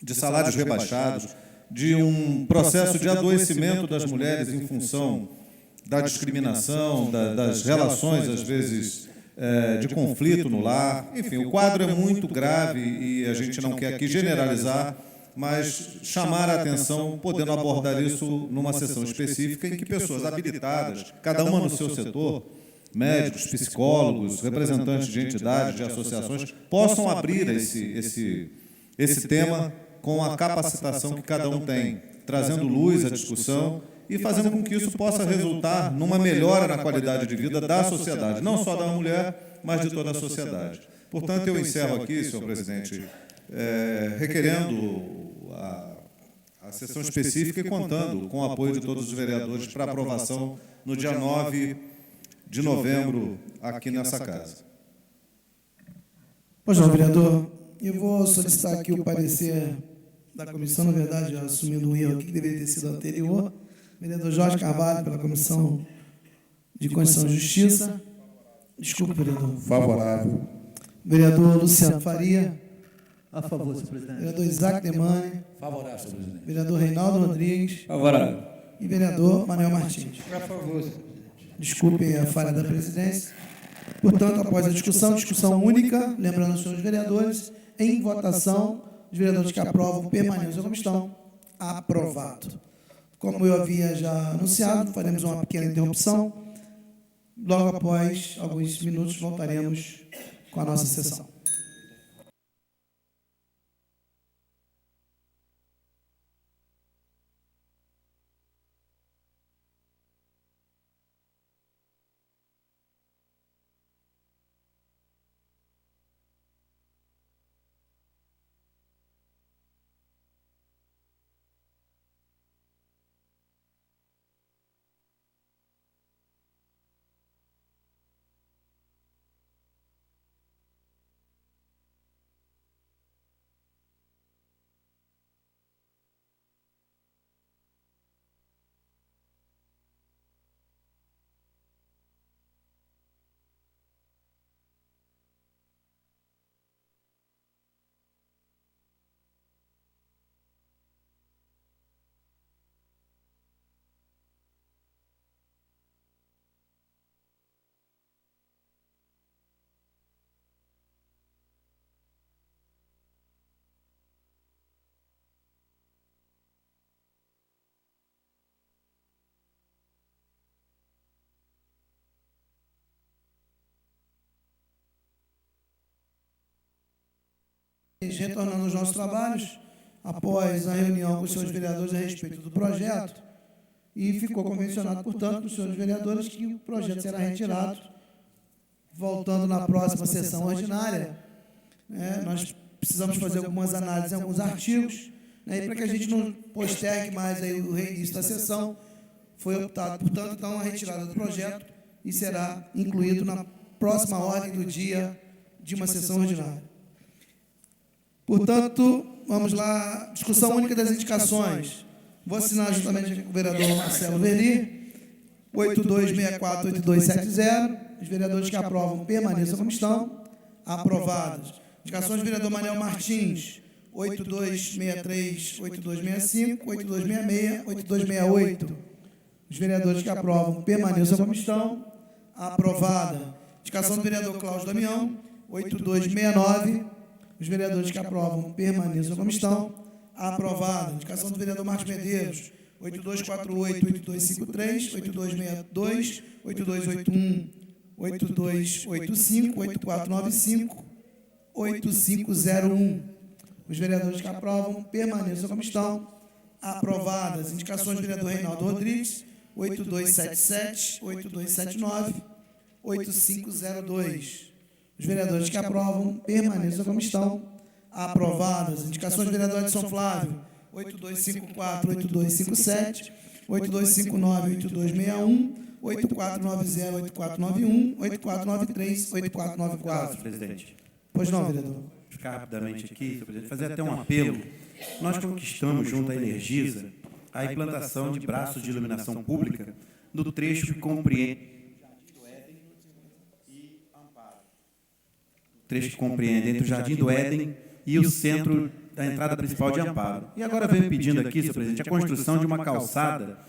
de salários rebaixados, de um processo de adoecimento das mulheres em função da discriminação, das relações, às vezes, de conflito no lar. Enfim, o quadro é muito grave e a gente não quer aqui generalizar, mas chamar a atenção, podendo abordar isso numa sessão específica em que pessoas habilitadas, cada uma no seu setor, médicos, psicólogos, representantes de entidades, de associações, possam abrir esse tema com a capacitação que cada um tem, trazendo luz à discussão e fazendo com que isso possa resultar numa melhora na qualidade de vida da sociedade, não só da mulher, mas de toda a sociedade. Portanto, eu encerro aqui, senhor presidente, requerendo a sessão específica e contando com o apoio de todos os vereadores para aprovação no dia 9 de novembro, aqui nessa casa. Pois não, vereador, eu vou solicitar aqui o parecer da comissão, na verdade, assumindo um erro aqui, que deveria ter sido anterior. Vereador Jorge Carvalho, pela Comissão de Constituição e Justiça. Desculpe, vereador. Favorável. Vereador Luciano Faria. A favor, senhor presidente. Vereador Isaac Demane. Favorável, senhor presidente. Vereador Reinaldo Rodrigues. Favorável. E vereador Manuel Martins. A favor, senhor presidente. Desculpem a falha da presidência. Portanto, após a discussão única, lembrando aos senhores vereadores, em votação, os vereadores que aprovam permanecem como estão. Aprovado. Como eu havia já anunciado, faremos uma pequena interrupção. Logo após alguns minutos, voltaremos com a nossa sessão. Retornando aos nossos trabalhos, após a reunião com os senhores vereadores a respeito do projeto, e ficou convencionado, portanto, com os senhores vereadores que o projeto será retirado, voltando na próxima sessão ordinária. Nós precisamos fazer algumas análises em alguns artigos, e para que a gente não postergue mais aí o reinício da sessão, foi optado, portanto, então, a retirada do projeto e será incluído na próxima ordem do dia de uma sessão ordinária. Portanto, vamos lá, discussão única das indicações. Vou assinar juntamente com o vereador Marcelo Verli, 8264-8270. Os vereadores que aprovam permaneçam como estão. Aprovados. Indicações do vereador Manuel Martins, 8263-8265, 8266, 8268. Os vereadores que aprovam permaneçam como estão. Aprovada. Indicação do vereador Cláudio Damião, 8269. Os vereadores que aprovam permaneçam como estão. Aprovada. Indicação do vereador Marcos Medeiros, 8248, 8253, 8262, 8281, 8285, 8495, 8501. Os vereadores que aprovam permaneçam como estão. Aprovadas. Indicações do vereador Reinaldo Rodrigues, 8277, 8279, 8502. Os vereadores que aprovam permaneçam como estão. Aprovadas. Indicações do vereador Edson Flávio, 8254, 8257, 8259, 8261, 8490, 8491, 8493, 8494. Presidente. Pois não, vereador. Vou ficar rapidamente aqui, senhor presidente, fazer até um apelo. Nós conquistamos, junto à Energisa, a implantação de braços de iluminação pública no trecho que compreende trecho que compreende entre o Jardim do Éden e o centro da entrada principal de Amparo. E agora venho pedindo aqui, senhor presidente, a construção de uma calçada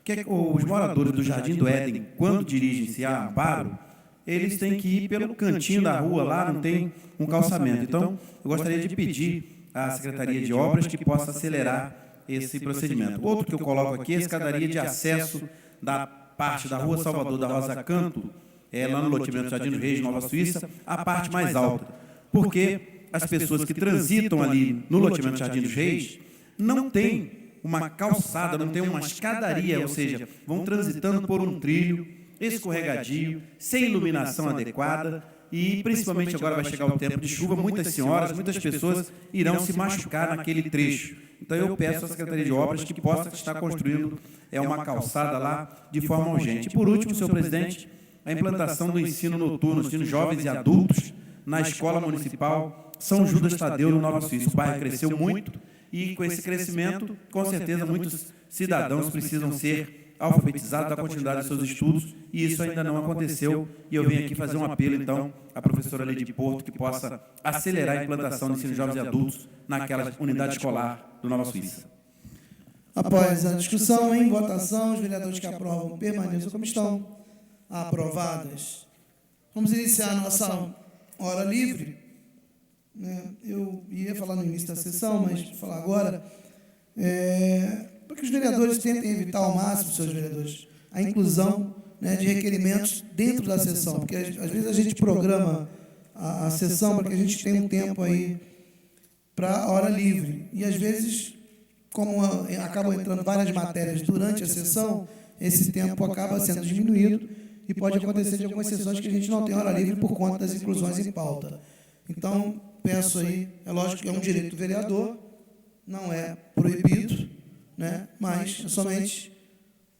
que os moradores do Jardim do Éden, quando dirigem-se a Amparo, eles têm que ir pelo cantinho da rua, lá não tem um calçamento. Então, eu gostaria de pedir à Secretaria de Obras que possa acelerar esse procedimento. Outro que eu coloco aqui é a escadaria de acesso da parte da Rua Salvador da Rosa Canto, lá no loteamento Jardim dos Reis, Nova Suíça, a parte mais alta. Porque as pessoas que transitam ali no loteamento Jardim dos Reis não têm uma calçada, não têm uma escadaria, ou seja, vão transitando por um trilho escorregadio, sem iluminação adequada e, principalmente, agora vai chegar o tempo de chuva, muitas senhoras, muitas pessoas irão se machucar naquele trecho. Então, eu peço à Secretaria de Obras que possa estar construindo uma calçada lá de forma urgente. E, por último, senhor presidente, a implantação do ensino noturno, ensino jovens e adultos, na Escola Municipal São Judas Tadeu, no Nova Suíça. O bairro cresceu muito e, com esse crescimento, com certeza, muitos cidadãos precisam ser alfabetizados, dar continuidade aos seus estudos, e isso ainda não aconteceu, e eu venho aqui fazer um apelo, então, à professora Leide Porto, que possa acelerar a implantação do ensino de jovens e adultos naquela unidade escolar do Nova Suíça. Após a discussão, em votação, os vereadores que aprovam permaneçam como estão. Aprovadas. Vamos iniciar a nossa hora livre. Eu ia falar no início da sessão, mas vou falar agora. Para que os vereadores tentem evitar ao máximo, seus vereadores, a inclusão de requerimentos dentro da sessão, porque às vezes a gente programa a sessão para que a gente tenha um tempo aí para a hora livre, e às vezes, como acabam entrando várias matérias durante a sessão, esse tempo acaba sendo diminuído e pode acontecer de algumas sessões que a gente não tem hora livre por conta das inclusões em pauta. Então, peço aí, é lógico que é um direito do vereador, não é proibido, mas é somente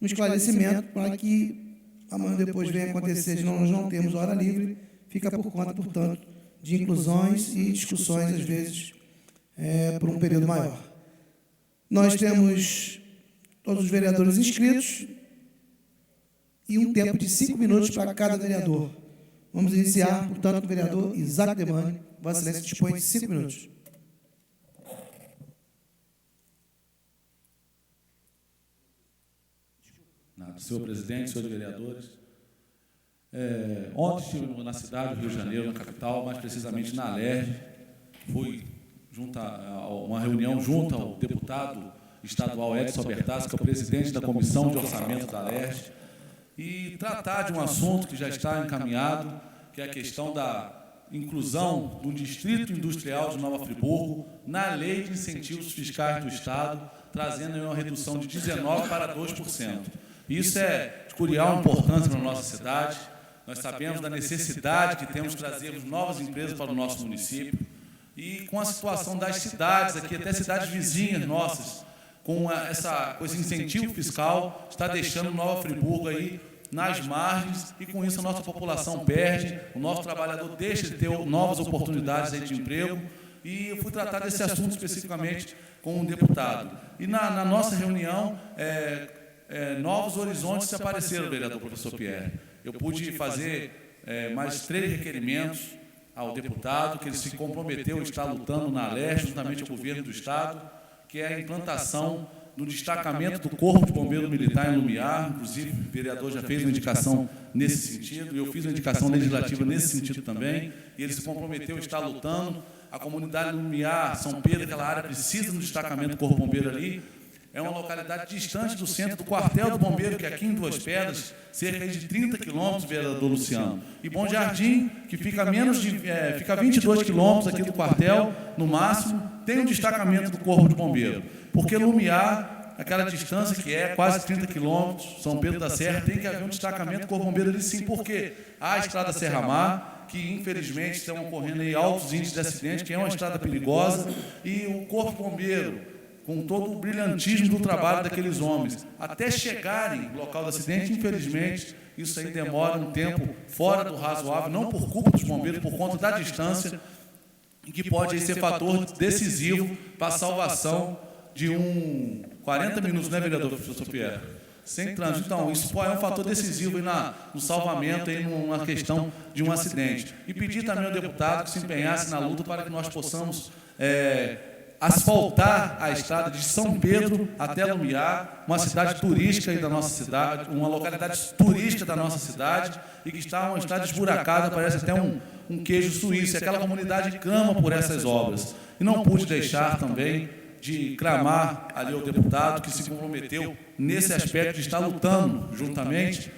um esclarecimento para que amanhã depois venha acontecer de nós não temos hora livre, fica por conta, portanto, de inclusões e discussões, às vezes, por um período maior. Nós temos todos os vereadores inscritos e um tempo de 5 minutos para cada vereador. Vamos iniciar, portanto, com o vereador Isaac Demani. Vossa Excelência dispõe de 5 minutos. Senhor presidente, senhores vereadores, ontem estive na cidade do Rio de Janeiro, na capital, mais precisamente na Alerj, fui a uma reunião junto ao deputado estadual Edson Bertassi, que é o presidente da Comissão de Orçamento da Alerj, e tratar de um assunto que já está encaminhado, que é a questão da inclusão do Distrito Industrial de Nova Friburgo na Lei de Incentivos Fiscais do Estado, trazendo uma redução de 19% para 2%. Isso é de curial importância na nossa cidade. Nós sabemos da necessidade que temos de trazermos novas empresas para o nosso município. E com a situação das cidades aqui, até cidades vizinhas nossas, com esse incentivo fiscal, está deixando Nova Friburgo aí nas margens, e com isso a nossa população perde, o nosso trabalhador deixa de ter novas oportunidades aí de emprego. E eu fui tratar desse assunto especificamente com um deputado. E na nossa reunião, novos horizontes se apareceram, vereador professor Pierre. Eu pude fazer mais 3 requerimentos ao deputado, que ele se comprometeu a estar lutando na Alerj, juntamente ao governo do Estado, que é a implantação do destacamento do Corpo de Bombeiro Militar em Lumiar. Inclusive, o vereador já fez uma indicação nesse sentido, e eu fiz uma indicação legislativa nesse sentido também, e ele se comprometeu a estar lutando. A comunidade de Lumiar, São Pedro, aquela área precisa do destacamento do Corpo Bombeiro ali. É uma localidade distante do centro do quartel do bombeiro, que é aqui em Duas Pedras, cerca de 30 quilômetros, vereador Luciano. E Bom Jardim, que fica fica 22 quilômetros aqui do quartel, no máximo, tem um destacamento do Corpo de Bombeiro. Porque Lumiar, aquela distância que é quase 30 quilômetros, São Pedro da Serra, tem que haver um destacamento do Corpo de Bombeiro ali sim, porque há a estrada Serra Mar, que infelizmente estão ocorrendo aí altos índices de acidente, que é uma estrada perigosa, e o Corpo de Bombeiro, com todo o brilhantismo do trabalho daqueles homens, até chegarem no local do acidente, infelizmente, isso aí demora um tempo fora do razoável, não por culpa dos bombeiros, por conta da distância, e que pode aí ser fator decisivo para a salvação de 40 minutos, né, vereador professor Pierre? sem trânsito. Então, isso é um fator decisivo aí no salvamento, aí numa questão de um acidente. E pedir também ao deputado que se empenhasse na luta para que nós possamos asfaltar a estrada de São Pedro até Lumiar, uma cidade turística aí da nossa cidade, uma localidade turística da nossa cidade, e que está uma estrada esburacada, parece até um queijo suíço, e aquela comunidade clama por essas obras. E não pude deixar também de clamar ali ao deputado que se comprometeu nesse aspecto de estar lutando juntamente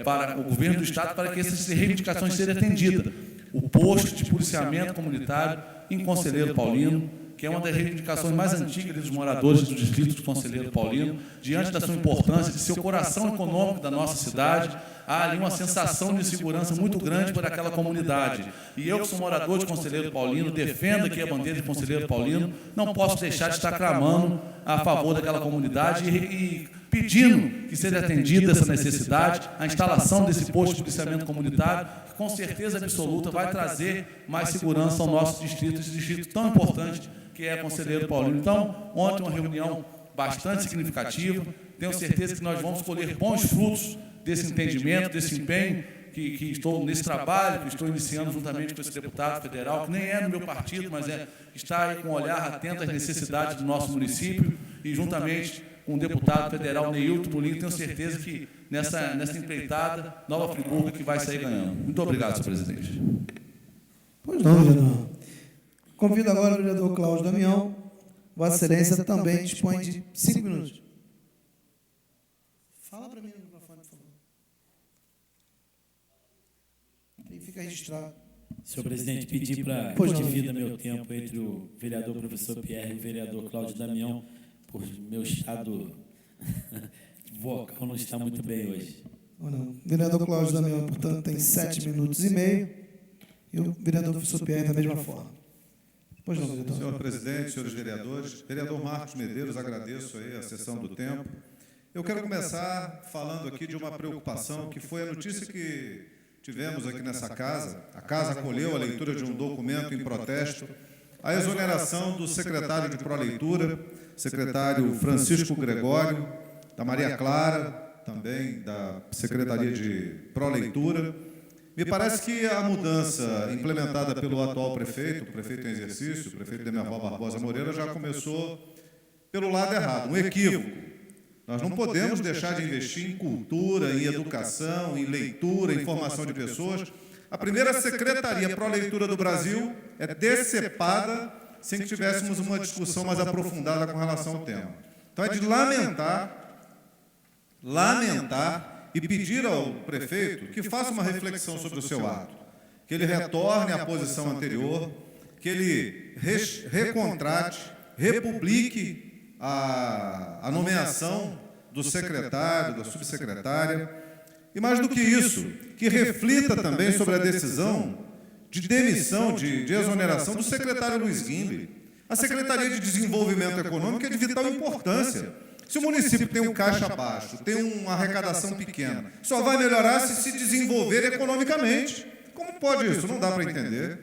para o governo do Estado para que essas reivindicações sejam atendidas. O posto de policiamento comunitário em Conselheiro Paulino, que é uma das reivindicações mais antigas dos moradores do distrito do Conselheiro Paulino, diante da sua importância, de seu coração econômico da nossa cidade, há ali uma sensação de insegurança muito grande por aquela comunidade. E eu, que sou morador de Conselheiro Paulino, defendo aqui a bandeira de Conselheiro Paulino, não posso deixar de estar clamando a favor daquela comunidade e pedindo que seja atendida essa necessidade, a instalação desse posto de policiamento comunitário, que com certeza absoluta vai trazer mais segurança ao nosso distrito, esse distrito tão importante que é Conselheiro Paulino. Então, ontem uma reunião bastante significativa, tenho certeza que nós vamos colher bons frutos desse entendimento, desse empenho, que estou nesse trabalho, que estou iniciando juntamente com esse deputado federal, que nem é no meu partido, mas está aí com um olhar atento às necessidades do nosso município, e juntamente com o deputado federal Neilton Molina, tenho certeza que nessa empreitada, Nova Friburgo que vai sair ganhando. Muito obrigado, senhor presidente. Pois não, vereador. Convido agora o vereador Cláudio Damião. Vossa Excelência também dispõe de 5 minutos. Fala para mim no microfone, por favor. Aí fica registrado. Senhor presidente, pedi para dividir meu tempo entre o vereador professor Pierre e o vereador Cláudio Damião, por meu estado vocal não está muito bem hoje. O vereador Cláudio Damião, portanto, tem 7 minutos e meio, e o vereador professor Pierre da mesma forma. Pois não, vereador. Senhor presidente, senhores vereadores, vereador Marcos Medeiros, agradeço aí a sessão do tempo. Eu quero começar falando aqui de uma preocupação que foi a notícia que tivemos aqui nessa casa. A casa acolheu a leitura de um documento em protesto à exoneração do secretário de Proleitura, secretário Francisco Gregório, da Maria Clara, também da Secretaria de Proleitura. Me parece que a mudança implementada pelo atual prefeito, o prefeito em exercício, o prefeito Demerval Barbosa Moreira, já começou pelo lado errado, um equívoco. Nós não podemos deixar de investir em cultura, em educação, em leitura, em formação de pessoas. A primeira secretaria pró-leitura do Brasil é decepada sem que tivéssemos uma discussão mais aprofundada com relação ao tema. Então, é de lamentar e pedir ao prefeito que faça uma reflexão sobre o seu ato, que ele retorne à posição anterior, que ele recontrate, republique a nomeação do secretário, da subsecretária, e mais do que isso, que reflita também sobre a decisão de demissão, de exoneração do secretário Luiz Guimbe. A Secretaria de Desenvolvimento Econômico é de vital importância. Se o município tem um caixa baixo, tem uma arrecadação pequena, só vai melhorar se desenvolver economicamente. Como pode isso? Não dá para entender.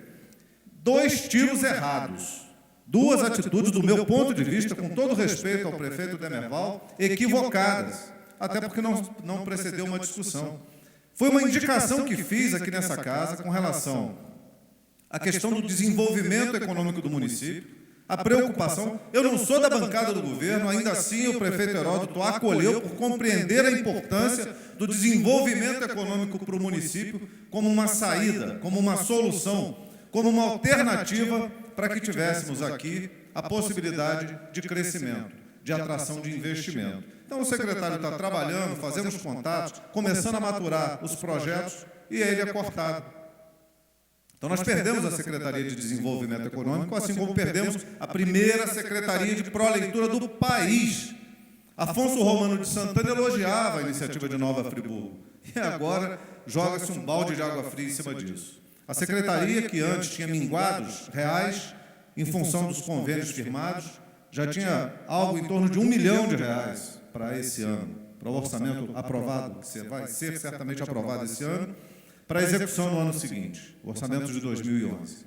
2 tiros errados. 2 atitudes, do meu ponto de vista, com todo respeito ao prefeito Demerval, equivocadas, até porque não precedeu uma discussão. Foi uma indicação que fiz aqui nessa casa com relação à questão do desenvolvimento econômico do município, a preocupação. Eu não sou da bancada do governo, ainda assim o prefeito Heródoto acolheu por compreender a importância do desenvolvimento econômico para o município como uma saída, como uma solução, como uma alternativa para que tivéssemos aqui a possibilidade de crescimento, de atração de investimento. Então, o secretário está trabalhando, fazemos contatos, começando a maturar os projetos, e ele é cortado. Então, nós perdemos a Secretaria de Desenvolvimento Econômico, assim como perdemos a primeira Secretaria de Proleitura do país. Afonso Romano de Santana elogiava a iniciativa de Nova Friburgo, e agora joga-se um balde de água fria em cima disso. A Secretaria, que antes tinha minguados reais, em função dos convênios firmados, já tinha algo em torno de R$1 milhão para esse ano, para o orçamento aprovado, que vai ser certamente aprovado esse ano, para a execução no ano seguinte, o orçamento de 2011.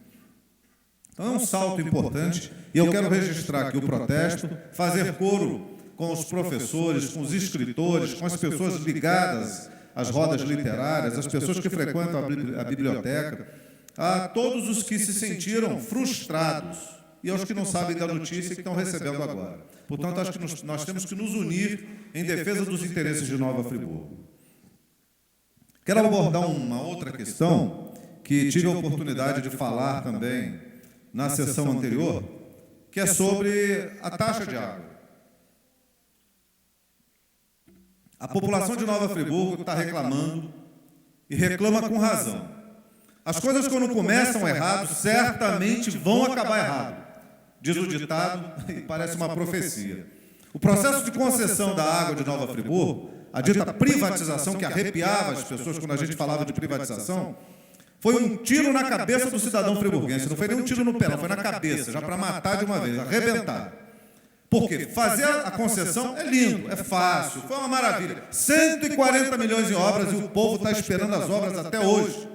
Então, é um salto importante, e eu quero registrar aqui o protesto, fazer coro com os professores, com os escritores, com as pessoas ligadas às rodas literárias, as pessoas que frequentam a biblioteca, a todos os que se sentiram frustrados e aos que não sabem da notícia que estão recebendo agora. Portanto, acho que nós temos que nos unir em defesa dos interesses de Nova Friburgo. Quero abordar uma outra questão que tive a oportunidade de falar também na sessão anterior, que é sobre a taxa de água. A população de Nova Friburgo está reclamando e reclama com razão. As coisas, quando começam errado, certamente vão acabar errado, diz o ditado e parece uma profecia. O processo de concessão da água de Nova Friburgo, a dita privatização que arrepiava as pessoas quando a gente falava de privatização, foi um tiro na cabeça do cidadão friburguense. Não foi nem um tiro no pé, não, foi na cabeça, já para matar de uma vez, arrebentar. Porque fazer a concessão é lindo, é fácil, foi uma maravilha. 140 milhões em obras e o povo está esperando as obras até hoje.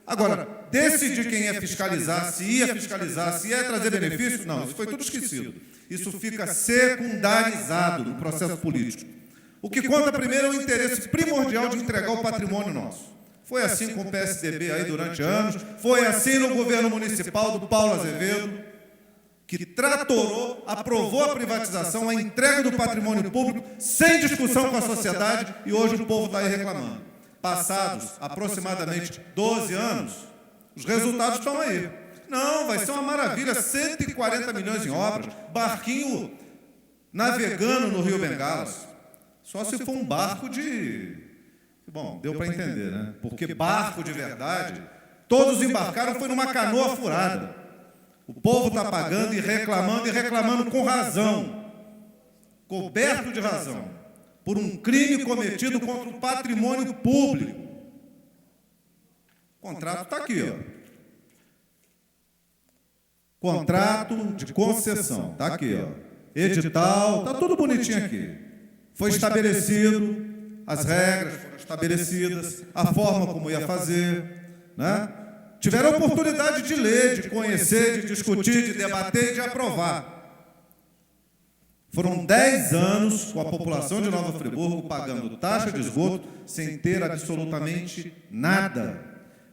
Agora, decidir quem ia fiscalizar, se ia trazer benefício, não, isso foi tudo esquecido. Isso fica secundarizado no processo político. O que conta primeiro é o interesse primordial de entregar o patrimônio nosso. Foi assim com o PSDB aí durante anos, foi assim no governo municipal do Paulo Azevedo, que tratorou, aprovou a privatização, a entrega do patrimônio público, sem discussão com a sociedade, e hoje o povo está aí reclamando. Passados aproximadamente 12 anos, os resultados estão aí. Não, vai ser uma maravilha, 140 milhões em obras, barquinho navegando no Rio Bengalas. Só se for um barco de... Bom, deu para entender, né? Porque barco de verdade, todos embarcaram, foi numa canoa furada. O povo está pagando e reclamando com razão, coberto de razão, por um crime cometido contra o patrimônio público. O contrato está aqui, ó. Contrato de concessão, está aqui, ó. Edital, está tudo bonitinho aqui. Foi estabelecido, as regras foram estabelecidas, a forma como ia fazer, né? Tiveram a oportunidade de ler, de conhecer, de discutir, de debater e de aprovar. Foram 10 anos com a população de Nova Friburgo pagando taxa de esgoto sem ter absolutamente nada.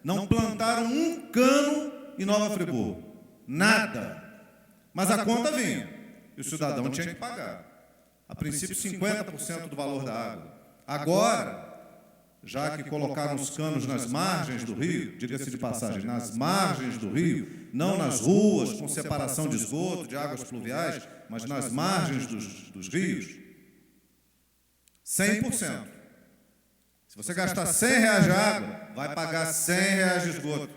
Não plantaram um cano em Nova Friburgo. Nada. Mas a conta vinha. E o cidadão tinha que pagar. A princípio, 50% do valor da água. Agora, já que colocaram os canos nas margens do rio, diga-se de passagem, nas margens do rio, não nas ruas, com separação de esgoto, de águas pluviais, mas nas margens dos rios, 100%. Se você gastar R$100 de água, vai pagar R$100 de esgoto.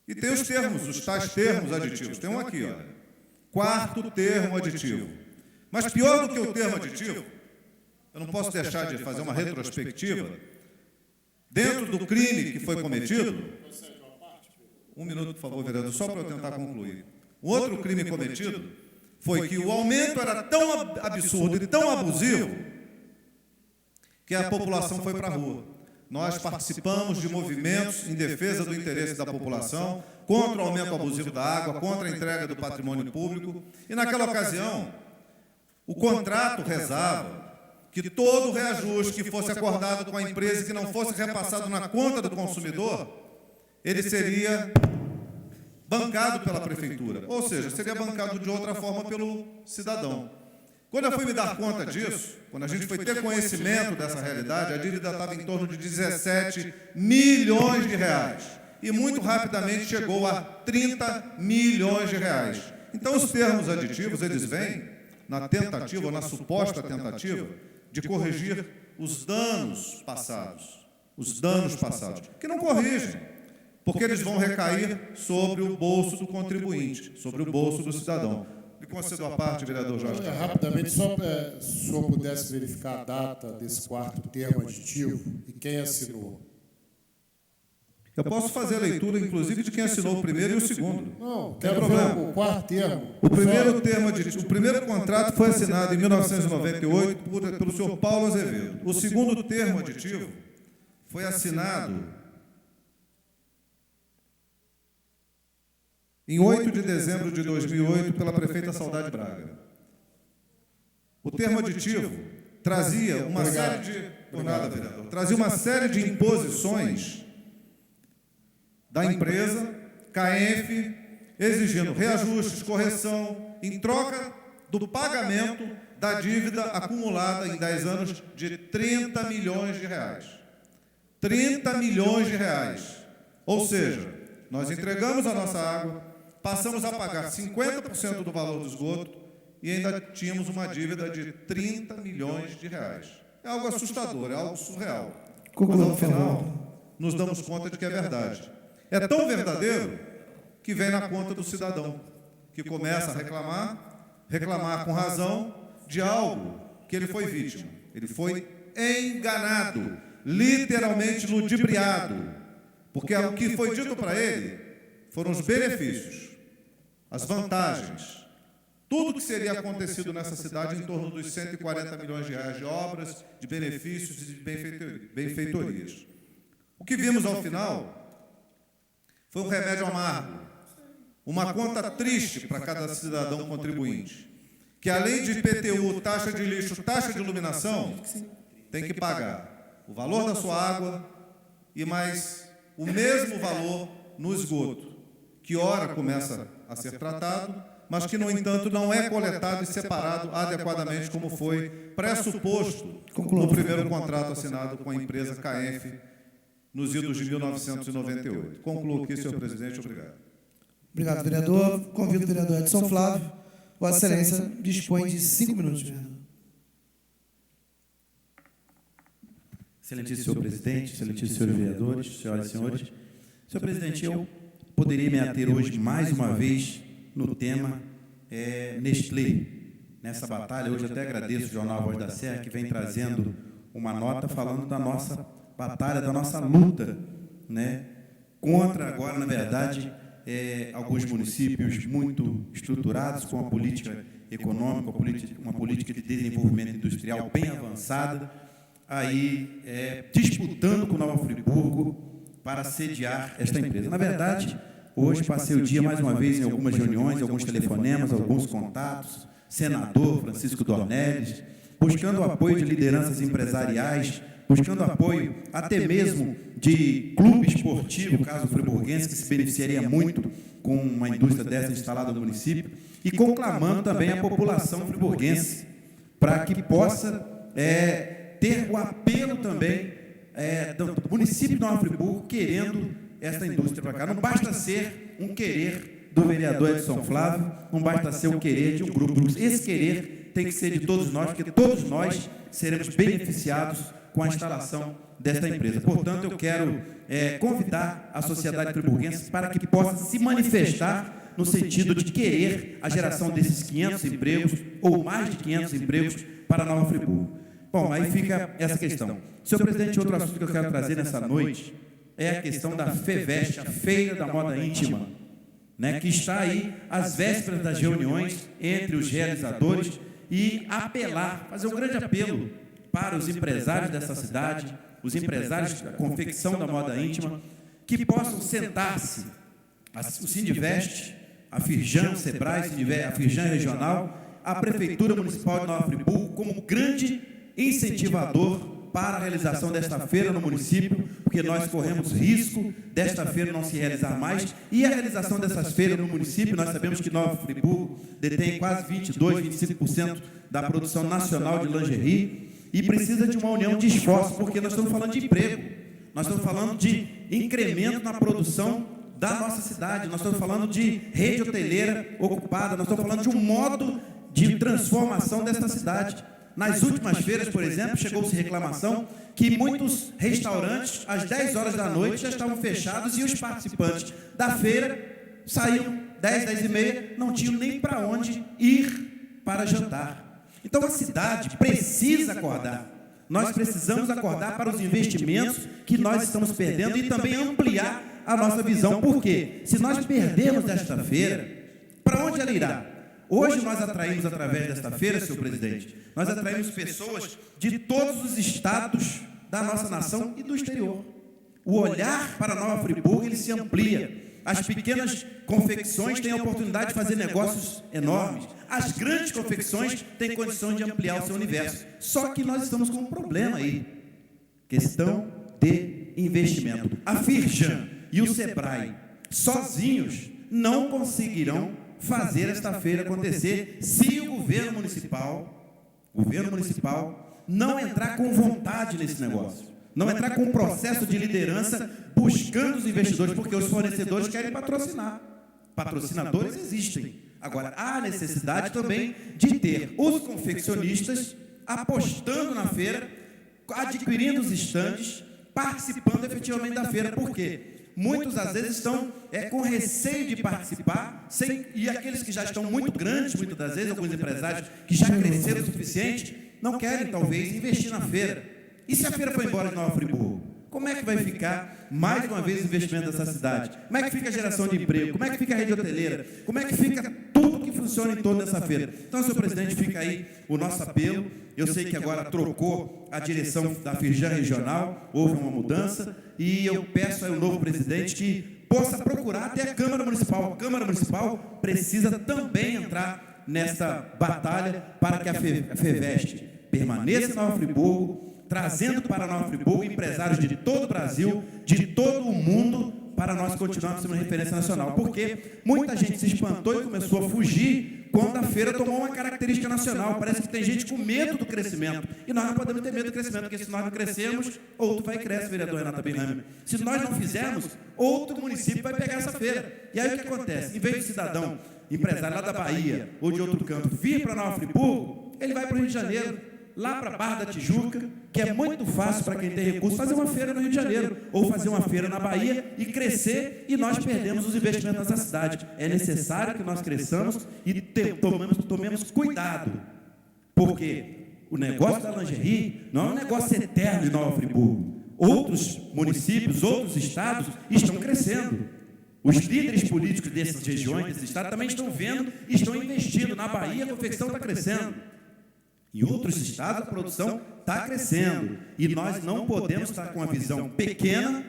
E tem os termos, os tais termos aditivos. Tem um aqui, olha. Quarto termo aditivo. Mas pior do que o termo aditivo, eu não posso deixar de fazer uma retrospectiva. Dentro do crime que foi cometido... Um minuto, por favor, vereador, só para eu tentar concluir. O outro crime cometido foi que o aumento era tão absurdo e tão abusivo que a população foi para a rua. Nós participamos de movimentos em defesa do interesse da população, contra o aumento abusivo da água, contra a entrega do patrimônio público. E naquela ocasião, o contrato rezava que todo reajuste que fosse acordado com a empresa e que não fosse repassado na conta do consumidor, ele seria bancado pela prefeitura, ou seja, seria bancado de outra forma pelo cidadão. Quando eu fui me dar conta disso, quando a gente foi ter conhecimento dessa realidade, a dívida estava em torno de 17 milhões de reais. E muito rapidamente chegou a 30 milhões de reais. Então, os termos aditivos, eles vêm na tentativa, ou na suposta tentativa, de corrigir os danos passados, que não corrigem, porque eles vão recair sobre o bolso do contribuinte, sobre o bolso do cidadão. Me concedo a parte, vereador Jorge. Rapidamente, só para se o senhor pudesse verificar a data desse quarto termo aditivo e quem assinou. Eu posso fazer a leitura, inclusive, de quem assinou o primeiro e o segundo. Não, quero ver o quarto termo. O primeiro contrato foi assinado em 1998 pelo senhor Paulo Azevedo. O segundo termo aditivo foi assinado em 8 de dezembro de 2008 pela prefeita Saudade Braga. O termo aditivo trazia uma série de... Obrigado, vereador. Trazia uma série de imposições da empresa, CAENF, exigindo reajustes, correção, em troca do pagamento da dívida acumulada em 10 anos de 30 milhões de reais. 30 milhões de reais. Ou seja, nós entregamos a nossa água, passamos a pagar 50% do valor do esgoto e ainda tínhamos uma dívida de 30 milhões de reais. É algo assustador, é algo surreal. Mas, ao final, nos damos conta de que é verdade. É tão verdadeiro que vem na conta do cidadão, que começa a reclamar com razão de algo que ele foi vítima. Ele foi enganado, literalmente ludibriado, porque o que foi dito para ele foram os benefícios, as vantagens, tudo que seria acontecido nessa cidade em torno dos 140 milhões de reais de obras, de benefícios e de benfeitorias. O que vimos ao final foi um remédio amargo, uma conta triste para cada cidadão contribuinte, que além de IPTU, taxa de lixo, taxa de iluminação, tem que pagar o valor da sua água e mais o mesmo valor no esgoto, que ora começa a ser tratado, mas que, no entanto, não é coletado e separado adequadamente, como foi pressuposto no primeiro contrato assinado com a empresa CAENF nos idos de 1998. Concluo aqui, senhor presidente. Obrigado. Obrigado, vereador. Convido o vereador Edson Flávio. Vossa Excelência dispõe de 5 minutos, vereador. Excelentíssimo senhor presidente, excelentíssimos senhores vereadores, senhoras e senhores. Senhor presidente, eu poderia me ater hoje, mais uma vez, no tema Nestlé. Nessa batalha, hoje até agradeço o jornal Voz da Serra, que vem trazendo uma nota falando da nossa batalha, da nossa luta, né, contra, agora, na verdade, alguns municípios muito estruturados, com uma política econômica, uma política de desenvolvimento industrial bem avançada, aí disputando com Nova Friburgo para sediar esta empresa. Na verdade, hoje passei o dia mais uma vez em algumas reuniões, alguns telefonemas, alguns contatos, senador Francisco Dornelles, buscando o apoio de lideranças empresariais, buscando apoio até mesmo de clube esportivo, caso friburguense, que se beneficiaria muito com uma indústria dessa instalada no município, e conclamando também a população friburguense para que possa ter o apelo também do município de Nova Friburgo querendo esta indústria para cá. Não basta ser um querer do vereador Edson Flávio, não basta ser um querer de um grupo. Esse querer tem que ser de todos nós, porque todos nós seremos beneficiados com a instalação desta empresa. Portanto, eu quero convidar a sociedade friburguense para que possa se manifestar no sentido de querer a geração desses 500 empregos, ou mais de 500 empregos, para Nova Friburgo. Bom, aí fica essa questão. Senhor presidente, outro assunto que eu quero trazer nessa noite é a questão da FEVEST, a Feira da Moda Íntima, né, que está aí às vésperas das reuniões entre os realizadores, e apelar, fazer um grande apelo para os empresários dessa cidade, os empresários da confecção da moda íntima, que possam sentar-se, o Sindivest, a Firjan, o Sebrae, a Firjan Regional, a Prefeitura Municipal de Nova Friburgo, como grande incentivador para a realização desta feira no município, porque nós corremos risco desta feira não se realizar mais, e a realização dessas feiras no município, nós sabemos que Nova Friburgo detém quase 22%, 25% da produção nacional de lingerie, e precisa de uma união de esforços, porque nós estamos falando de emprego, nós estamos falando de incremento na produção da nossa cidade, nós estamos falando de rede hoteleira ocupada, nós estamos falando de um modo de transformação desta cidade. Nas últimas feiras, por exemplo, chegou-se reclamação que muitos restaurantes, às 10 horas da noite, já estavam fechados, e os participantes da feira saíam 10, 10 e meia, não tinham nem para onde ir para jantar. Então a cidade precisa acordar. Nós precisamos acordar para os investimentos que nós estamos perdendo e também ampliar a nossa visão. Por quê? Se nós perdermos esta feira, para onde ela irá? Hoje nós atraímos, através desta feira, senhor presidente, nós atraímos pessoas de todos os estados da nossa nação e do exterior. O olhar para Nova Friburgo, ele se amplia. As pequenas confecções têm a oportunidade de fazer negócios enormes. As grandes confecções têm condições de ampliar o seu universo. Só que nós estamos com um problema aí. Questão de investimento. A Firjan e o Sebrae, sozinhos, não conseguirão fazer esta feira acontecer se o governo municipal não entrar com vontade nesse negócio, não entrar com um processo de liderança buscando os investidores, porque os fornecedores querem patrocinar. Patrocinadores existem. Agora, há necessidade também de ter os confeccionistas apostando na feira, adquirindo os estandes, participando efetivamente da feira. Por quê? Muitos, às vezes, estão com receio de participar, e aqueles que já estão muito grandes, muitas das vezes, alguns empresários que já cresceram o suficiente, não querem, talvez, investir na feira. E se a feira for embora de Nova Friburgo? Como é que vai ficar, mais uma vez, o investimento dessa cidade? Como é que fica a geração de emprego? Como é que fica a rede hoteleira? Como é que fica tudo que funciona em torno dessa feira? Então, senhor presidente, fica aí o nosso apelo. Eu sei que agora trocou a direção da Firjan Regional, houve uma mudança, e eu peço ao novo presidente que possa procurar até a Câmara Municipal. A Câmara Municipal precisa também entrar nessa batalha para que a FEVEST permaneça em Nova Friburgo, trazendo para Nova Friburgo empresários de todo o Brasil, de todo o mundo, para nós continuarmos sendo uma referência nacional. Porque muita gente se espantou e começou a fugir quando a feira tomou uma característica nacional. Parece que tem gente com medo do crescimento. E nós não podemos ter medo do crescimento, porque se nós não crescermos, outro vai crescer, vereador Renata Birrame. Se nós não fizermos, outro município vai pegar essa feira. E aí o que acontece? Em vez do cidadão, empresário lá da Bahia ou de outro canto, vir para Nova Friburgo, ele vai para o Rio de Janeiro, lá para a Barra da Tijuca, que é muito fácil para quem tem recursos fazer uma feira no Rio de Janeiro, ou fazer uma feira na Bahia e crescer, e nós perdemos os investimentos nessa cidade. É necessário que nós cresçamos e tomemos cuidado, porque o negócio da lingerie não é um negócio eterno de Nova Friburgo. Outros municípios, outros estados estão crescendo. Os líderes políticos dessas regiões, desses estados, também estão vendo e estão investindo. Na Bahia, a confecção está crescendo. Em outros estados, a produção está crescendo. E nós não podemos estar com uma visão pequena,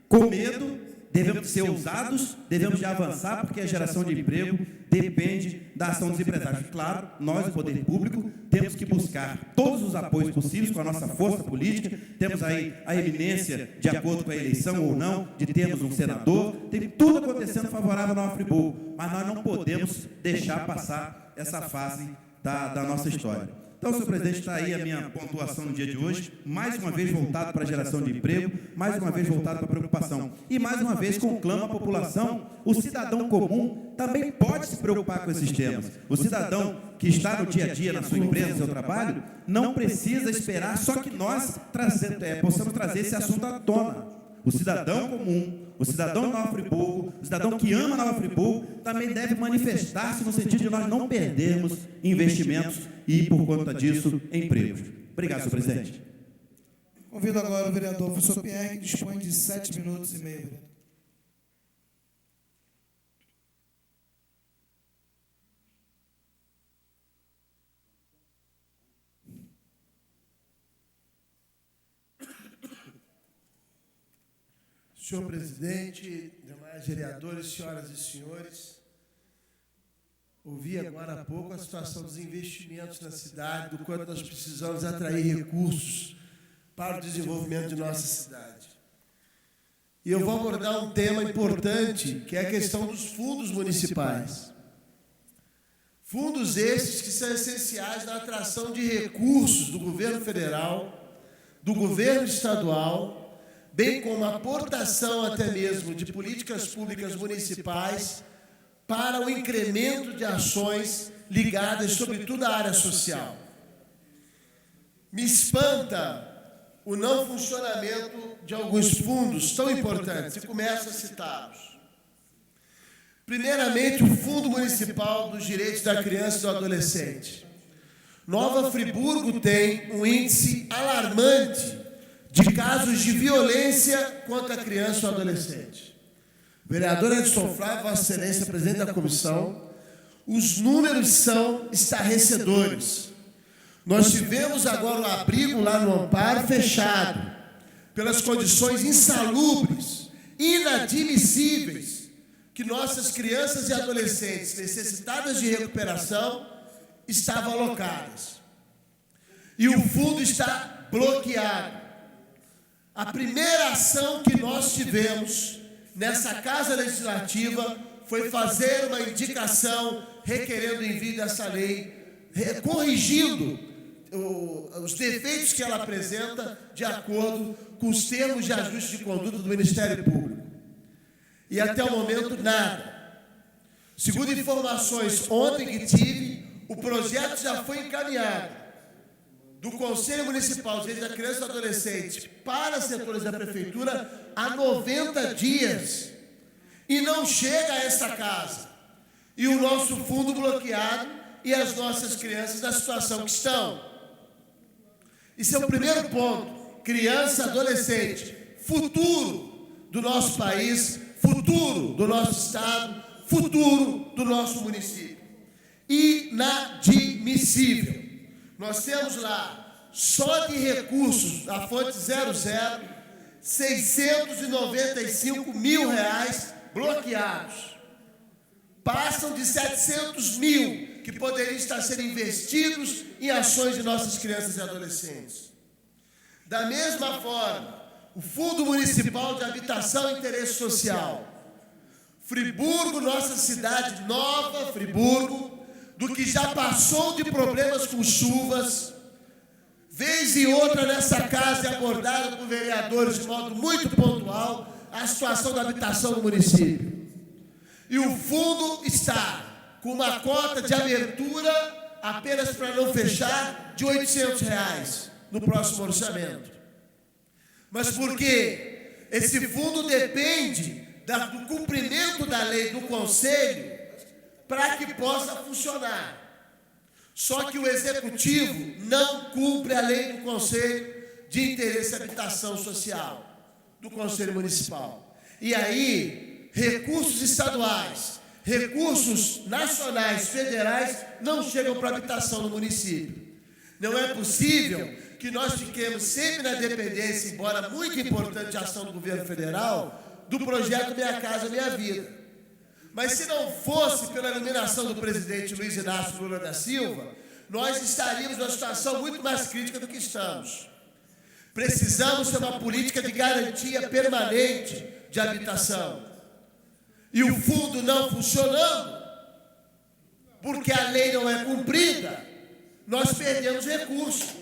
com medo, devemos ser ousados, devemos de avançar, porque a geração de emprego depende da ação dos empresários. Claro, nós, o poder público, temos que buscar todos os apoios possíveis com a nossa força política. Temos aí a eminência, de acordo com a eleição ou não, de termos um senador. Tem tudo acontecendo favorável a Nova Friburgo, mas nós não podemos deixar passar essa fase da nossa história. Então, senhor presidente, está aí a minha pontuação no dia de hoje, mais uma vez voltado para a geração de emprego, mais uma vez voltado para a preocupação, e mais uma vez conclamo a população, o cidadão comum também pode se preocupar com esses temas. O cidadão que está no dia a dia, na sua empresa, no seu trabalho, não precisa esperar só que nós possamos trazer esse assunto à tona. O cidadão comum, o cidadão de Nova Friburgo, o cidadão que ama Nova Friburgo, também deve manifestar-se no sentido de nós não perdermos investimentos e, por conta disso, empregos. Obrigado, senhor presidente. Convido agora o vereador professor Pierre, que dispõe de 7 minutos e meio. Senhor presidente, demais vereadores, senhoras e senhores, ouvi agora há pouco a situação dos investimentos na cidade, do quanto nós precisamos atrair recursos para o desenvolvimento de nossa cidade. E eu vou abordar um tema importante, que é a questão dos fundos municipais. Fundos esses que são essenciais na atração de recursos do governo federal, do governo estadual, bem como a aportação até mesmo de políticas públicas municipais para o incremento de ações ligadas, sobretudo, à área social. Me espanta o não funcionamento de alguns fundos tão importantes, e começo a citá-los. Primeiramente, o Fundo Municipal dos Direitos da Criança e do Adolescente. Nova Friburgo tem um índice alarmante de casos de violência contra a criança ou adolescente. Vereador Edson Flávio, Vossa Excelência, presidente da comissão, os números são estarrecedores. Nós tivemos agora um abrigo lá no Amparo fechado, pelas condições insalubres, inadmissíveis, que nossas crianças e adolescentes necessitadas de recuperação estavam alocadas. E o fundo está bloqueado. A primeira ação que nós tivemos nessa Casa Legislativa foi fazer uma indicação requerendo o envio dessa lei, corrigindo os defeitos que ela apresenta de acordo com os termos de ajuste de conduta do Ministério Público. E até o momento, nada. Segundo informações ontem que tive, o projeto já foi encaminhado do Conselho Municipal de Direitos da Criança e do Adolescente para setores da Prefeitura há 90 dias e não chega a essa casa. E o nosso fundo bloqueado e as nossas crianças na situação que estão. Esse é o primeiro ponto. Criança, adolescente, futuro do nosso país, futuro do nosso estado, futuro do nosso município. Inadmissível. Nós temos lá, só de recursos da fonte 00, 695 mil reais bloqueados. Passam de 700 mil que poderiam estar sendo investidos em ações de nossas crianças e adolescentes. Da mesma forma, o Fundo Municipal de Habitação e Interesse Social. Friburgo, nossa cidade nova, Friburgo, do que já passou de problemas com chuvas, vez e outra nessa casa é abordada por vereadores de modo muito pontual a situação da habitação do município. E o fundo está com uma cota de abertura apenas para não fechar de R$ 800 no próximo orçamento. Mas por quê? Esse fundo depende do cumprimento da lei do Conselho para que possa funcionar. Só que o Executivo não cumpre a lei do Conselho de Interesse e Habitação Social, do Conselho Municipal. E aí, recursos estaduais, recursos nacionais, federais, não chegam para a habitação no município. Não é possível que nós fiquemos sempre na dependência, embora muito importante a ação do governo federal, do projeto Minha Casa Minha Vida. Mas se não fosse pela iluminação do presidente Luiz Inácio Lula da Silva, nós estaríamos numa situação muito mais crítica do que estamos. Precisamos ter uma política de garantia permanente de habitação. E o fundo não funcionando, porque a lei não é cumprida, nós perdemos recurso.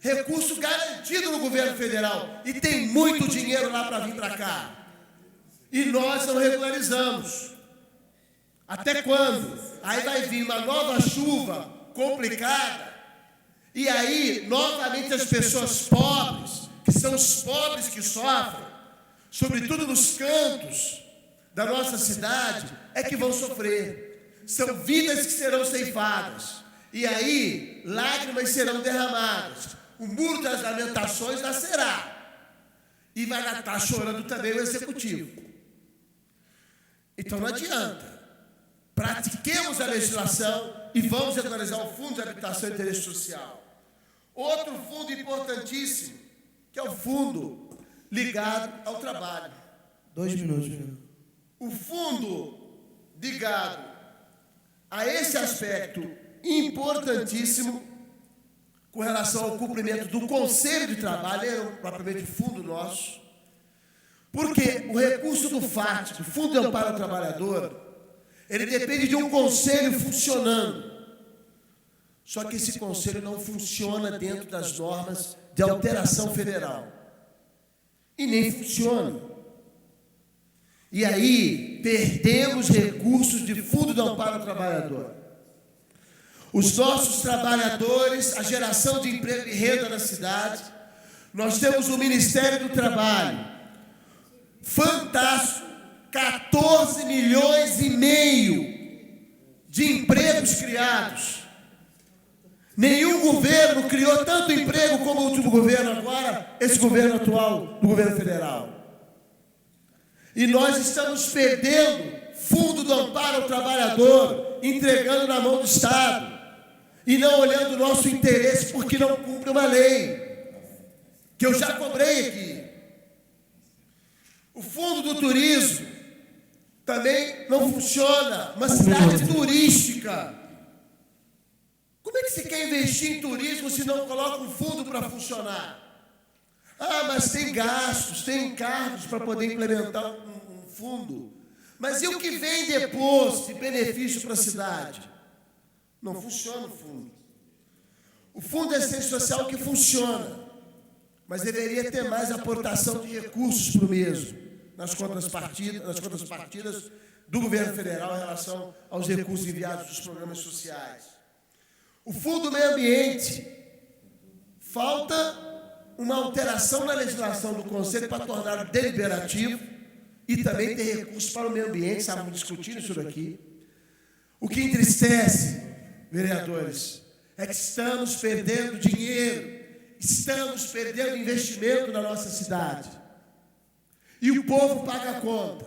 Recurso garantido no governo federal. E tem muito dinheiro lá para vir para cá. E nós não regularizamos. Até quando? Aí vai vir uma nova chuva complicada. E aí, novamente, as pessoas pobres, que são os pobres que sofrem, sobretudo nos cantos da nossa cidade, é que vão sofrer. São vidas que serão ceifadas. E aí, lágrimas serão derramadas. O muro das lamentações nascerá. E vai estar chorando também o Executivo. Então não adianta. Pratiquemos a legislação e vamos regularizar o Fundo de Habitação e Interesse Social. Outro fundo importantíssimo, que é o fundo ligado ao trabalho. 2 minutos. O fundo ligado a esse aspecto importantíssimo com relação ao cumprimento do Conselho de Trabalho, é propriamente fundo nosso, porque o recurso do FAT, o Fundo de Amparo ao Trabalhador, ele depende de um conselho funcionando. Só que esse conselho não funciona dentro das normas de alteração federal. E nem funciona. E aí, perdemos recursos de Fundo de Amparo ao Trabalhador. Os nossos trabalhadores, a geração de emprego e renda na cidade, nós temos o Ministério do Trabalho, fantástico, 14 milhões e meio de empregos criados. Nenhum governo criou tanto emprego como o último governo agora, esse governo atual, do governo federal. E nós estamos perdendo Fundo do Amparo ao Trabalhador, entregando na mão do Estado, e não olhando o nosso interesse, porque não cumpre uma lei, que eu já cobrei aqui. O Fundo do Turismo também não funciona, uma cidade turística. se quer investir em turismo se não coloca um fundo para funcionar? Ah, mas tem gastos, tem encargos para poder implementar um fundo. Mas e o que vem depois de benefício para a cidade? Não funciona o fundo. O Fundo de Assistência Social que funciona, mas deveria ter mais aportação de recursos para o mesmo, nas contas partidas do governo federal em relação aos recursos enviados dos programas sociais. O Fundo do Meio Ambiente, falta uma alteração na legislação do Conselho para torná-lo deliberativo e também ter recursos para o meio ambiente, estávamos discutindo isso daqui. O que entristece, vereadores, é que estamos perdendo dinheiro, estamos perdendo investimento na nossa cidade. E o povo paga a conta.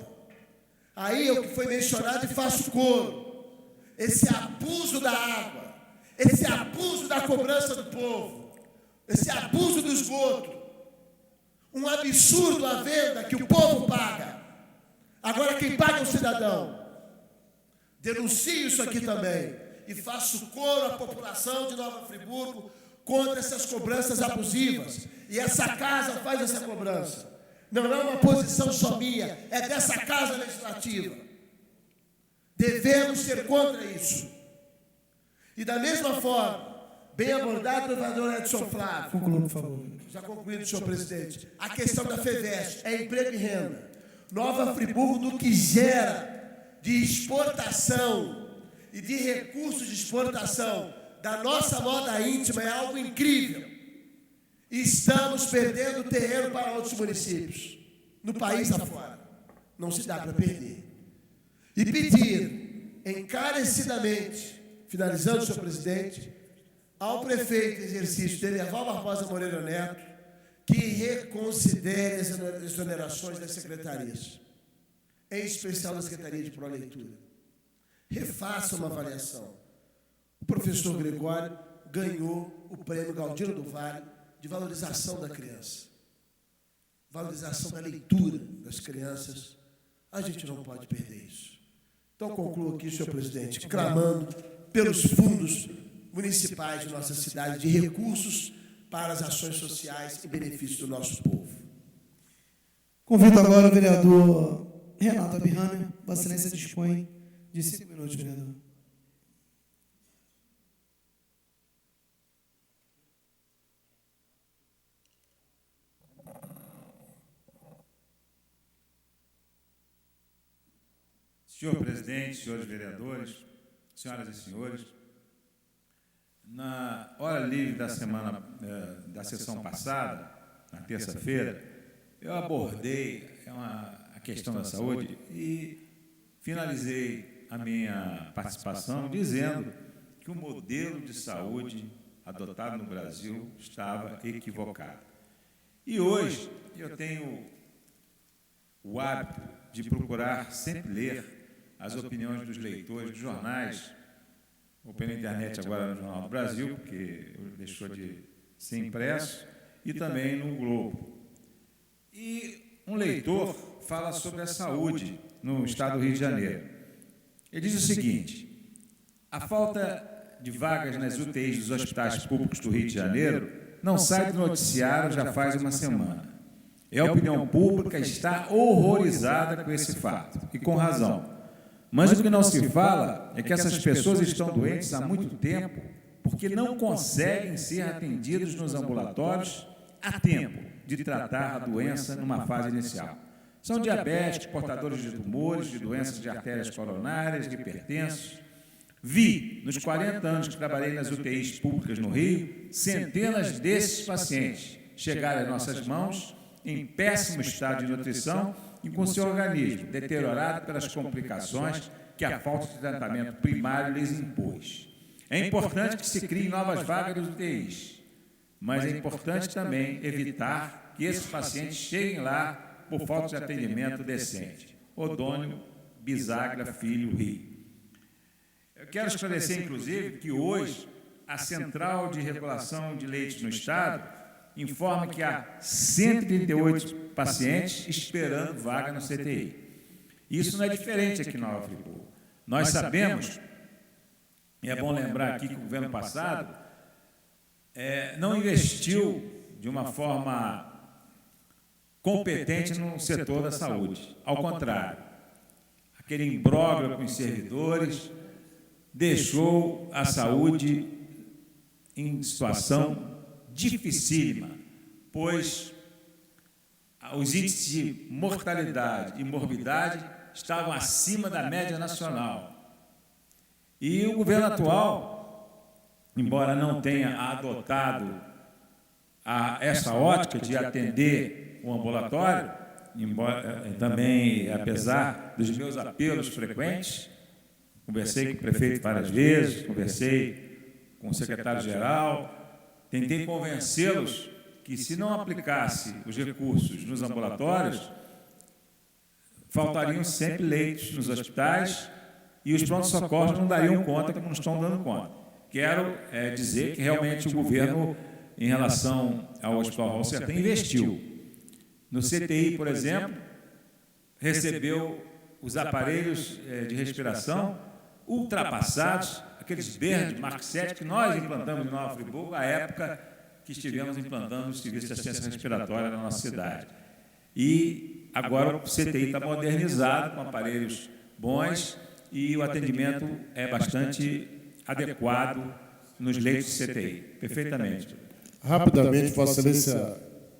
Aí é o que foi mencionado e faço coro. Esse abuso da água, esse abuso da cobrança do povo, esse abuso do esgoto, um absurdo a venda que o povo paga. Agora quem paga é o cidadão. Denuncio isso aqui também e faço coro à população de Nova Friburgo contra essas cobranças abusivas. E essa casa faz essa cobrança. Não é uma posição só minha, é dessa casa legislativa. Devemos ser contra isso. E da mesma forma, bem abordado pelo vereador Edson Flávio. Conclua, por favor. Já concluído, senhor presidente. A questão da FEVEST é emprego e renda. Nova Friburgo, do que gera de exportação e de recursos de exportação da nossa moda íntima, é algo incrível. E estamos perdendo terreno para outros municípios, no país afora. Não se dá para perder. E pedir encarecidamente, finalizando, senhor presidente, ao prefeito em exercício, Derival Barbosa Moreira Neto, que reconsidere as exonerações das secretarias, em especial da Secretaria de Proleitura. Refaça uma avaliação. O professor Gregório ganhou o prêmio Galdino do Vale de valorização da criança. Valorização da leitura das crianças. A gente não pode perder isso. Então, concluo aqui, senhor presidente, clamando pelos fundos municipais de nossa cidade, de recursos para as ações sociais e benefício do nosso povo. Convido agora o vereador Renato Abirrame. Vossa Excelência dispõe de 5 minutos, vereador. Senhor presidente, senhores vereadores, senhoras e senhores, na hora livre da semana da sessão passada, na terça-feira, eu abordei a questão da saúde e finalizei a minha participação dizendo que o modelo de saúde adotado no Brasil estava equivocado. E hoje eu tenho o hábito de procurar sempre ler as opiniões dos leitores dos jornais, ou pela internet agora no Jornal do Brasil, porque deixou de ser impresso, e também no Globo. E um leitor fala sobre a saúde no estado do Rio de Janeiro. Ele diz o seguinte: a falta de vagas nas UTIs dos hospitais públicos do Rio de Janeiro não sai do noticiário já faz uma semana. E a opinião pública está horrorizada com esse fato, e com razão. Mas o que não se fala é que essas pessoas estão doentes há muito tempo porque não conseguem ser atendidos nos ambulatórios a tempo de tratar a doença numa fase inicial. São diabéticos, portadores de tumores, de doenças de artérias coronárias, de hipertensos. Vi, nos 40 anos que trabalhei nas UTIs públicas no Rio, centenas desses pacientes chegarem às nossas mãos em péssimo estado de nutrição e com seu organismo deteriorado pelas complicações que a falta de tratamento primário lhes impôs. É importante que se criem novas vagas de UTIs, mas é importante também evitar que esses pacientes cheguem lá por falta de atendimento decente. Odônio Bisagra Filho, Rio. Eu quero esclarecer, inclusive, que hoje a Central de Regulação de Leitos no Estado informa que há 138 pacientes esperando vaga no CTI. Isso não é diferente aqui em Nova Friburgo. Nós sabemos e é bom lembrar aqui que o governo passado não investiu de uma forma competente no setor da saúde. Ao contrário, aquele imbróglio com os servidores deixou a saúde em situação dificílima, pois os índices de mortalidade e morbidade estavam acima da média nacional. E o governo atual, embora não tenha adotado essa ótica de atender o ambulatório, embora também, apesar dos meus apelos frequentes, conversei com o prefeito várias vezes, conversei com o secretário-geral, tentei convencê-los que, se não aplicasse os recursos nos ambulatórios, faltariam sempre leitos nos hospitais e os prontos-socorros não dariam conta como não estão dando conta. Quero dizer que realmente o governo, em relação ao Hospital Raul Sertã, investiu. No CTI, por exemplo, recebeu os aparelhos de respiração ultrapassados, aqueles verdes Mark 7 que nós implantamos em Nova Friburgo, à época que estivemos implantando o serviço de assistência respiratória na nossa cidade. E agora o CTI está modernizado, com aparelhos bons, e o atendimento é bastante adequado nos leitos de CTI. Perfeitamente. Rapidamente, Vossa Excelência,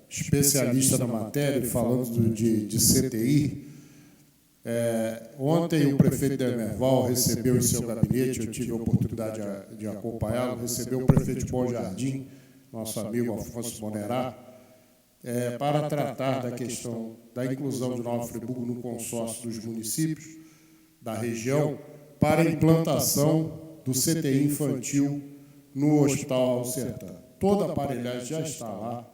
especialista na matéria, falando de CTI, ontem o prefeito Demerval recebeu em seu gabinete, eu tive a oportunidade de acompanhá-lo, recebeu o prefeito de Bom Jardim, nosso amigo Afonso Monerá, para tratar da questão da inclusão de Nova Friburgo no consórcio dos municípios da região para a implantação do CTI infantil no Hospital Raul Sertã. Toda a aparelhagem já está lá.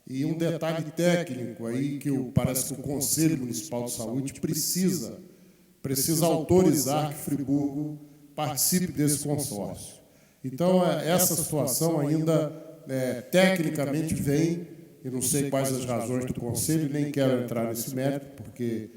E um detalhe técnico aí, que parece que o Conselho Municipal de Saúde precisa autorizar que Friburgo participe desse consórcio. Então, essa situação ainda, tecnicamente, vem, eu não sei quais as razões do Conselho, nem quero entrar nesse mérito, porque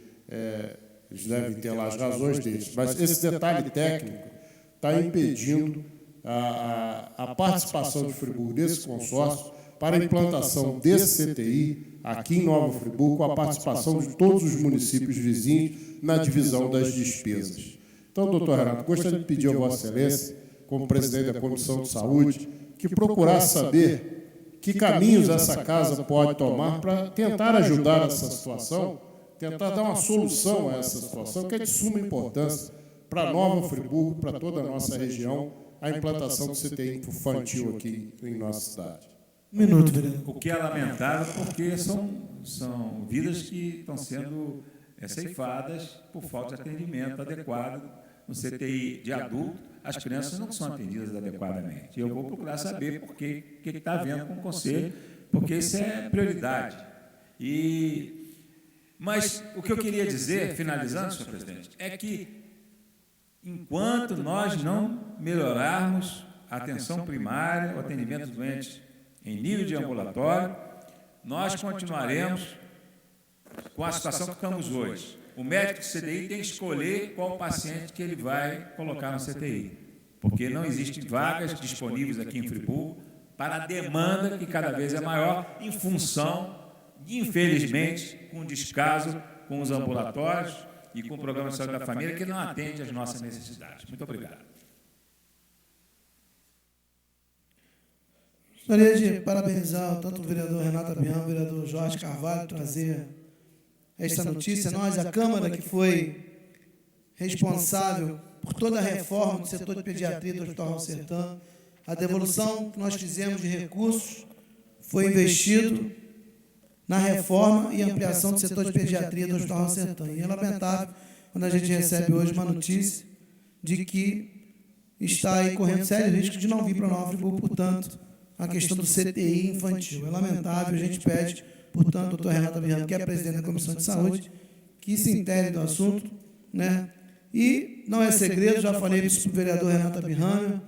eles devem ter lá as razões deles, mas esse detalhe técnico está impedindo a participação de Friburgo nesse consórcio para a implantação desse CTI aqui em Nova Friburgo, com a participação de todos os municípios vizinhos na divisão das despesas. Então, doutor Renato, gostaria de pedir a Vossa Excelência, como presidente da Comissão de Saúde, que procurasse saber que caminhos essa casa pode tomar para tentar ajudar essa situação, tentar dar uma solução a essa situação, que é de suma importância para Nova Friburgo, para toda a nossa região, a implantação do CTI infantil aqui em nossa cidade. Um minuto, vereador. O que é lamentável, porque são vidas que estão sendo ceifadas por falta de atendimento adequado no CTI de adulto. As crianças não são atendidas adequadamente. Eu vou procurar saber o que está havendo com o Conselho, porque isso é prioridade. Mas o que eu queria dizer, finalizando, senhor presidente, é que enquanto nós não melhorarmos a atenção primária, o atendimento dos doentes em nível de ambulatório, nós continuaremos com a situação que estamos hoje. O médico do CTI tem que escolher qual paciente que ele vai colocar no CTI, porque não existem vagas disponíveis aqui em Friburgo para a demanda que cada vez é maior, em função, infelizmente, com descaso com os ambulatórios e com o Programa de Saúde da Família, que não atende às nossas necessidades. Muito obrigado. Gostaria de parabenizar tanto o vereador Renato Abian, o vereador Jorge Carvalho, trazer esta notícia. Nós, a Câmara, que foi responsável por toda a reforma do setor de pediatria do Hospital Raul Sertã, a devolução que nós fizemos de recursos foi investido na reforma e ampliação do setor de pediatria do Hospital Raul Sertã. E é lamentável quando a gente recebe hoje uma notícia de que está aí correndo sério risco de não vir para Nova Friburgo, portanto, a questão do CTI infantil. É lamentável, a gente pede, portanto, doutor Renato Abian, que é presidente da Comissão de Saúde, que se intere do assunto, né? E não é segredo, já falei isso para o vereador Renato Abian,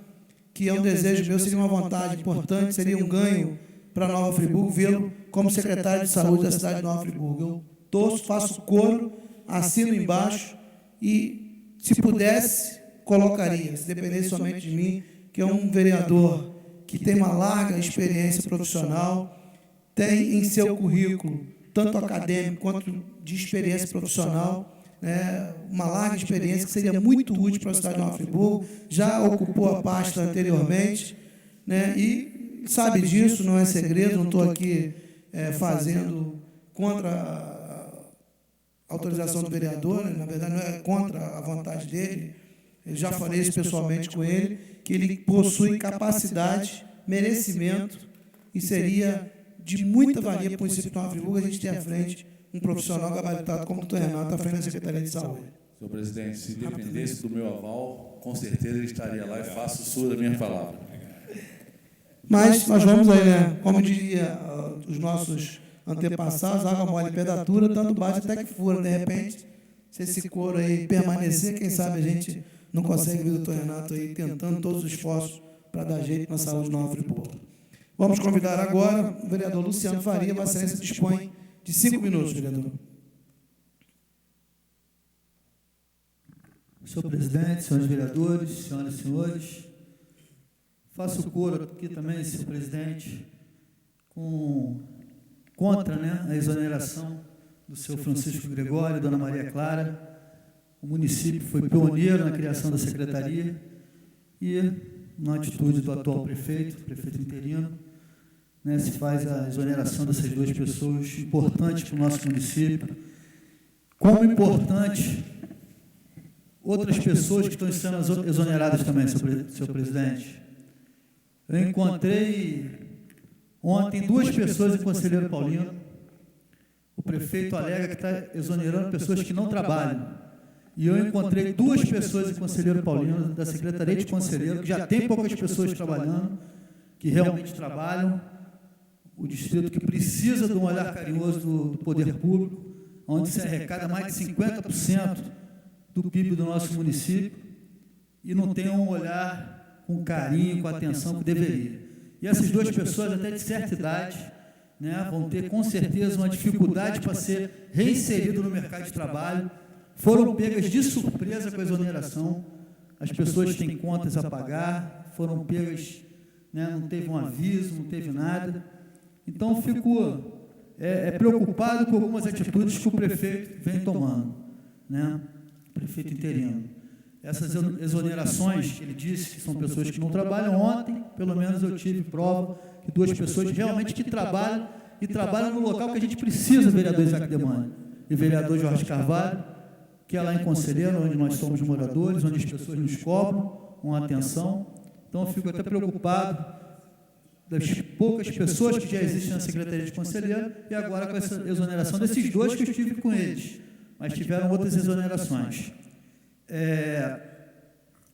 que é um desejo meu, seria uma vontade importante, seria um ganho para Nova Friburgo vê-lo como secretário de saúde da cidade de Nova Friburgo. Eu torço, faço coro, assino embaixo e, se pudesse, colocaria, se dependesse somente de mim, que é um vereador que tem uma larga experiência profissional, tem em seu currículo, tanto acadêmico quanto de experiência profissional, né, uma larga experiência que seria muito útil para a cidade de Nova Friburgo, já ocupou a pasta anteriormente, né, e sabe disso, não é segredo, não estou aqui fazendo contra a autorização do vereador, né, na verdade não é contra a vontade dele, eu já falei isso pessoalmente com ele, que ele possui capacidade, merecimento, e seria de muita valia para o município de Nova Friburgo a gente ter à frente um profissional gabaritado como o Dr. Renato à frente da Secretaria de Saúde. Senhor presidente, se dependesse do meu aval, com certeza ele estaria lá e faço sua da minha palavra. Mas nós vamos aí, né, como diria os nossos antepassados, água mole pedatura, tanto bate até que fura. De repente, se esse coro aí permanecer, quem sabe a gente não consegue ver o Dr. Renato aí tentando todos os esforços para dar jeito na saúde de Nova Friburgo. Vamos convidar agora o vereador Luciano Faria. Vossa Excelência dispõe de 5 minutos, vereador. Senhor presidente, senhores vereadores, senhoras e senhores, faço coro aqui também, senhor presidente, contra, né, a exoneração do senhor Francisco Gregório e dona Maria Clara. O município foi pioneiro na criação da secretaria e, na atitude do atual prefeito interino, né, se faz a exoneração dessas duas pessoas importantes para o nosso município. Como importante outras pessoas que estão sendo exoneradas também, senhor presidente. Eu encontrei ontem 2 pessoas em Conselheiro Paulino. O prefeito alega que está exonerando pessoas que não trabalham. E eu encontrei 2 pessoas em Conselheiro Paulino, da Secretaria de Conselheiro, que já tem poucas pessoas trabalhando, que realmente trabalham. O distrito que precisa de um olhar carinhoso do poder público, onde se arrecada mais de 50% do PIB do nosso município, e não tem um olhar com carinho, com atenção que deveria. E essas 2 pessoas, até de certa idade, né, vão ter com certeza uma dificuldade para ser reinserido no mercado de trabalho, foram pegas de surpresa com a exoneração, as pessoas têm contas a pagar, foram pegas, né, não teve um aviso, não teve nada. Então, fico preocupado com algumas atitudes que o prefeito vem tomando, né, prefeito interino. Essas exonerações, que ele disse que são pessoas que não trabalham. Ontem, pelo menos, eu tive prova que 2 pessoas realmente que trabalham, e trabalham no local que a gente precisa, vereador Isaac Demani e vereador Jorge Carvalho, que é lá em Conselheiro, onde nós somos moradores, onde as pessoas nos cobram uma atenção. Então, eu fico até preocupado das poucas pessoas que já existem na Secretaria de Conselheiro, e agora com essa exoneração desses 2 que eu estive com eles, mas tiveram outras exonerações.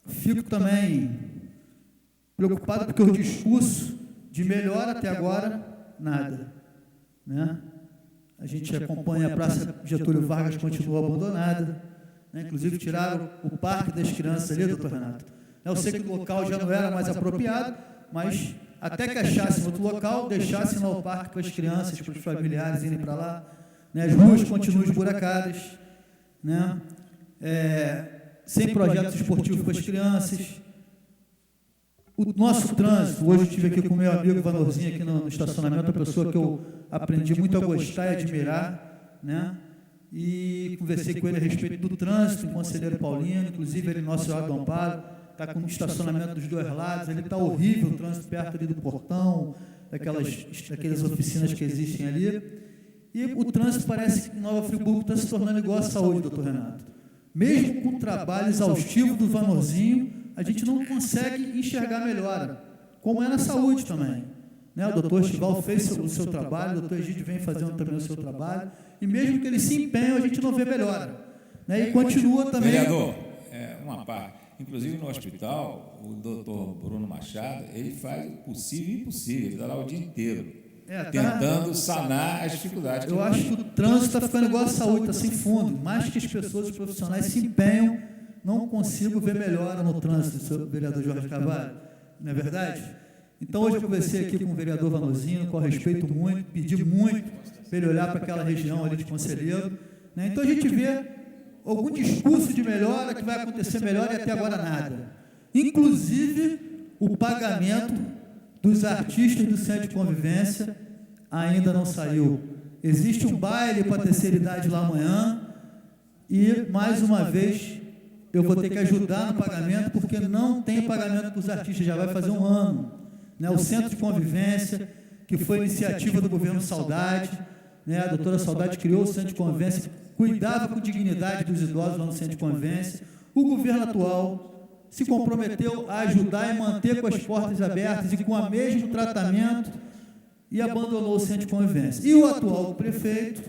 Fico também preocupado porque o discurso de melhora até agora, nada, né? A gente acompanha a Praça Getúlio Vargas, continua abandonada, né? Inclusive tiraram o Parque das Crianças ali, doutor Renato. Eu sei que o local já não era mais apropriado, mas até que achassem outro local, deixassem lá o parque para as crianças, para os familiares irem para lá, né? As ruas continuam esburacadas, né? Sem projetos esportivos para as crianças. O nosso trânsito, hoje eu estive aqui com o meu amigo Vanorzinho aqui no estacionamento, uma pessoa que eu aprendi muito a gostar e admirar, né? E conversei com ele a respeito do trânsito em Conselheiro Paulino, inclusive ele, nosso lado do Amparo, está com um estacionamento dos 2 lados, ele está horrível, o trânsito perto ali do portão, daquelas oficinas que existem ali. E o trânsito parece que Nova Friburgo está se tornando igual à saúde, doutor Renato. Mesmo com o trabalho exaustivo do Vanorzinho, a gente não consegue enxergar melhora, como é na saúde também, né? O doutor Estival fez o seu trabalho, o doutor Egídio vem fazendo também o seu trabalho, e mesmo que ele se empenhe, a gente não vê melhora, né? E continua também... Vereador, uma parte. Inclusive no hospital, o doutor Bruno Machado, ele faz o possível e impossível, ele está lá o dia inteiro, tentando sanar as dificuldades. Eu acho que o trânsito está ficando igual à saúde, está sem fundo. Mais que as pessoas, os profissionais se empenham, não consigo ver melhora no trânsito, senhor vereador Jorge Carvalho. Não é verdade? Então, hoje eu conversei aqui com o vereador Vanorzinho, com respeito muito, pedi muito para ele olhar para aquela região ali de Conselheiro, né? Então, a gente vê algum discurso de melhora, que vai acontecer melhor e até agora nada. Inclusive, o pagamento dos artistas do Centro de Convivência ainda não saiu. Existe um baile para a terceira idade lá amanhã e, mais uma vez, eu vou ter que ajudar no pagamento, porque não tem pagamento para os artistas, já vai fazer um ano. Né? O Centro de Convivência, que foi iniciativa do governo Saudade, né? A doutora Saudade criou o Centro de Convivência, cuidava com dignidade dos idosos lá no Centro de Convivência. O governo atual se comprometeu a ajudar e manter com as portas abertas e com o mesmo tratamento e abandonou o Centro de Convivência. E o atual prefeito,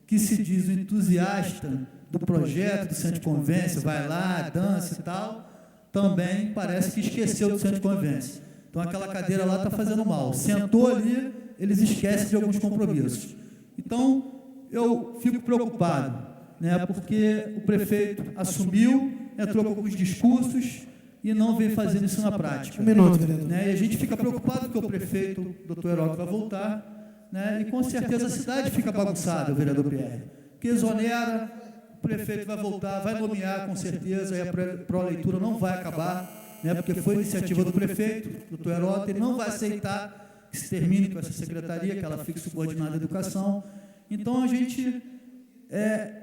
que se diz um entusiasta do projeto do Centro de Convivência, vai lá, dança e tal, também parece que esqueceu do Centro de Convivência. Então, aquela cadeira lá está fazendo mal. Sentou ali, eles esquecem de alguns compromissos. Então, eu fico preocupado, né, porque o prefeito assumiu, entrou com alguns discursos e não vem fazendo isso na prática. Um minuto, vereador. Né, e a gente fica preocupado porque o prefeito, o doutor Heródoto, vai voltar, né, e com certeza a cidade fica bagunçada, o vereador Pierre, porque exonera, o prefeito vai voltar, vai nomear com certeza, e a pró-leitura não vai acabar, né, porque foi iniciativa do prefeito, doutor Heródoto, ele não vai aceitar que se termine com essa secretaria, que ela fique subordinada à educação. Então, a gente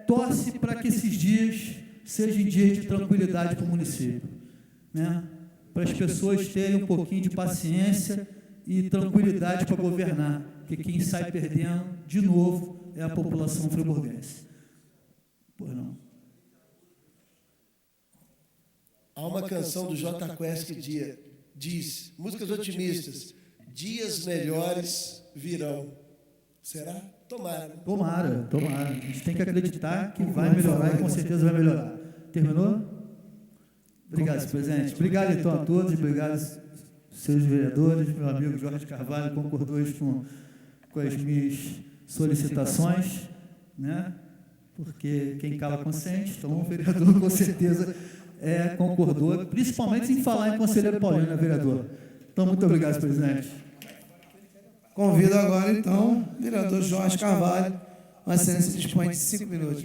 torce para que esses dias sejam dias de tranquilidade para o município, né? Para as pessoas terem um pouquinho de paciência e tranquilidade para governar, porque quem sai perdendo, de novo, é a população friburguense. Pois não. Há uma canção do Jota Quest que diz, músicas otimistas, dias melhores virão. Será? Tomara. Tomara, tomara. A gente tem que acreditar que vai melhorar e com certeza vai melhorar. Terminou? Obrigado, senhor presidente. Obrigado, então, a todos. Obrigado, seus vereadores. Meu amigo Jorge Carvalho concordou com as minhas solicitações, né? Porque quem cala consente, então o vereador com certeza concordou, principalmente em falar em conselheiro Paulino, né, vereador? Então, muito obrigado, senhor presidente. Convido agora, então, o vereador Jorge Carvalho. A excelência dispõe de 5 minutos.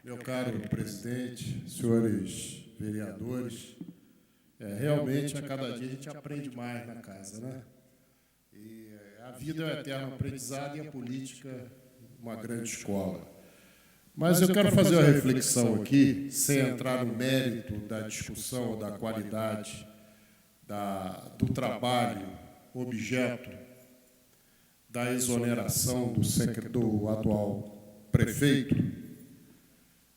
Meu caro presidente, senhores vereadores, realmente a cada dia a gente aprende mais na casa, né? E a vida é um eterno aprendizado e a política uma grande escola. Mas eu quero fazer uma reflexão aqui, sem entrar no mérito da discussão ou da qualidade do trabalho, objeto da exoneração do atual prefeito.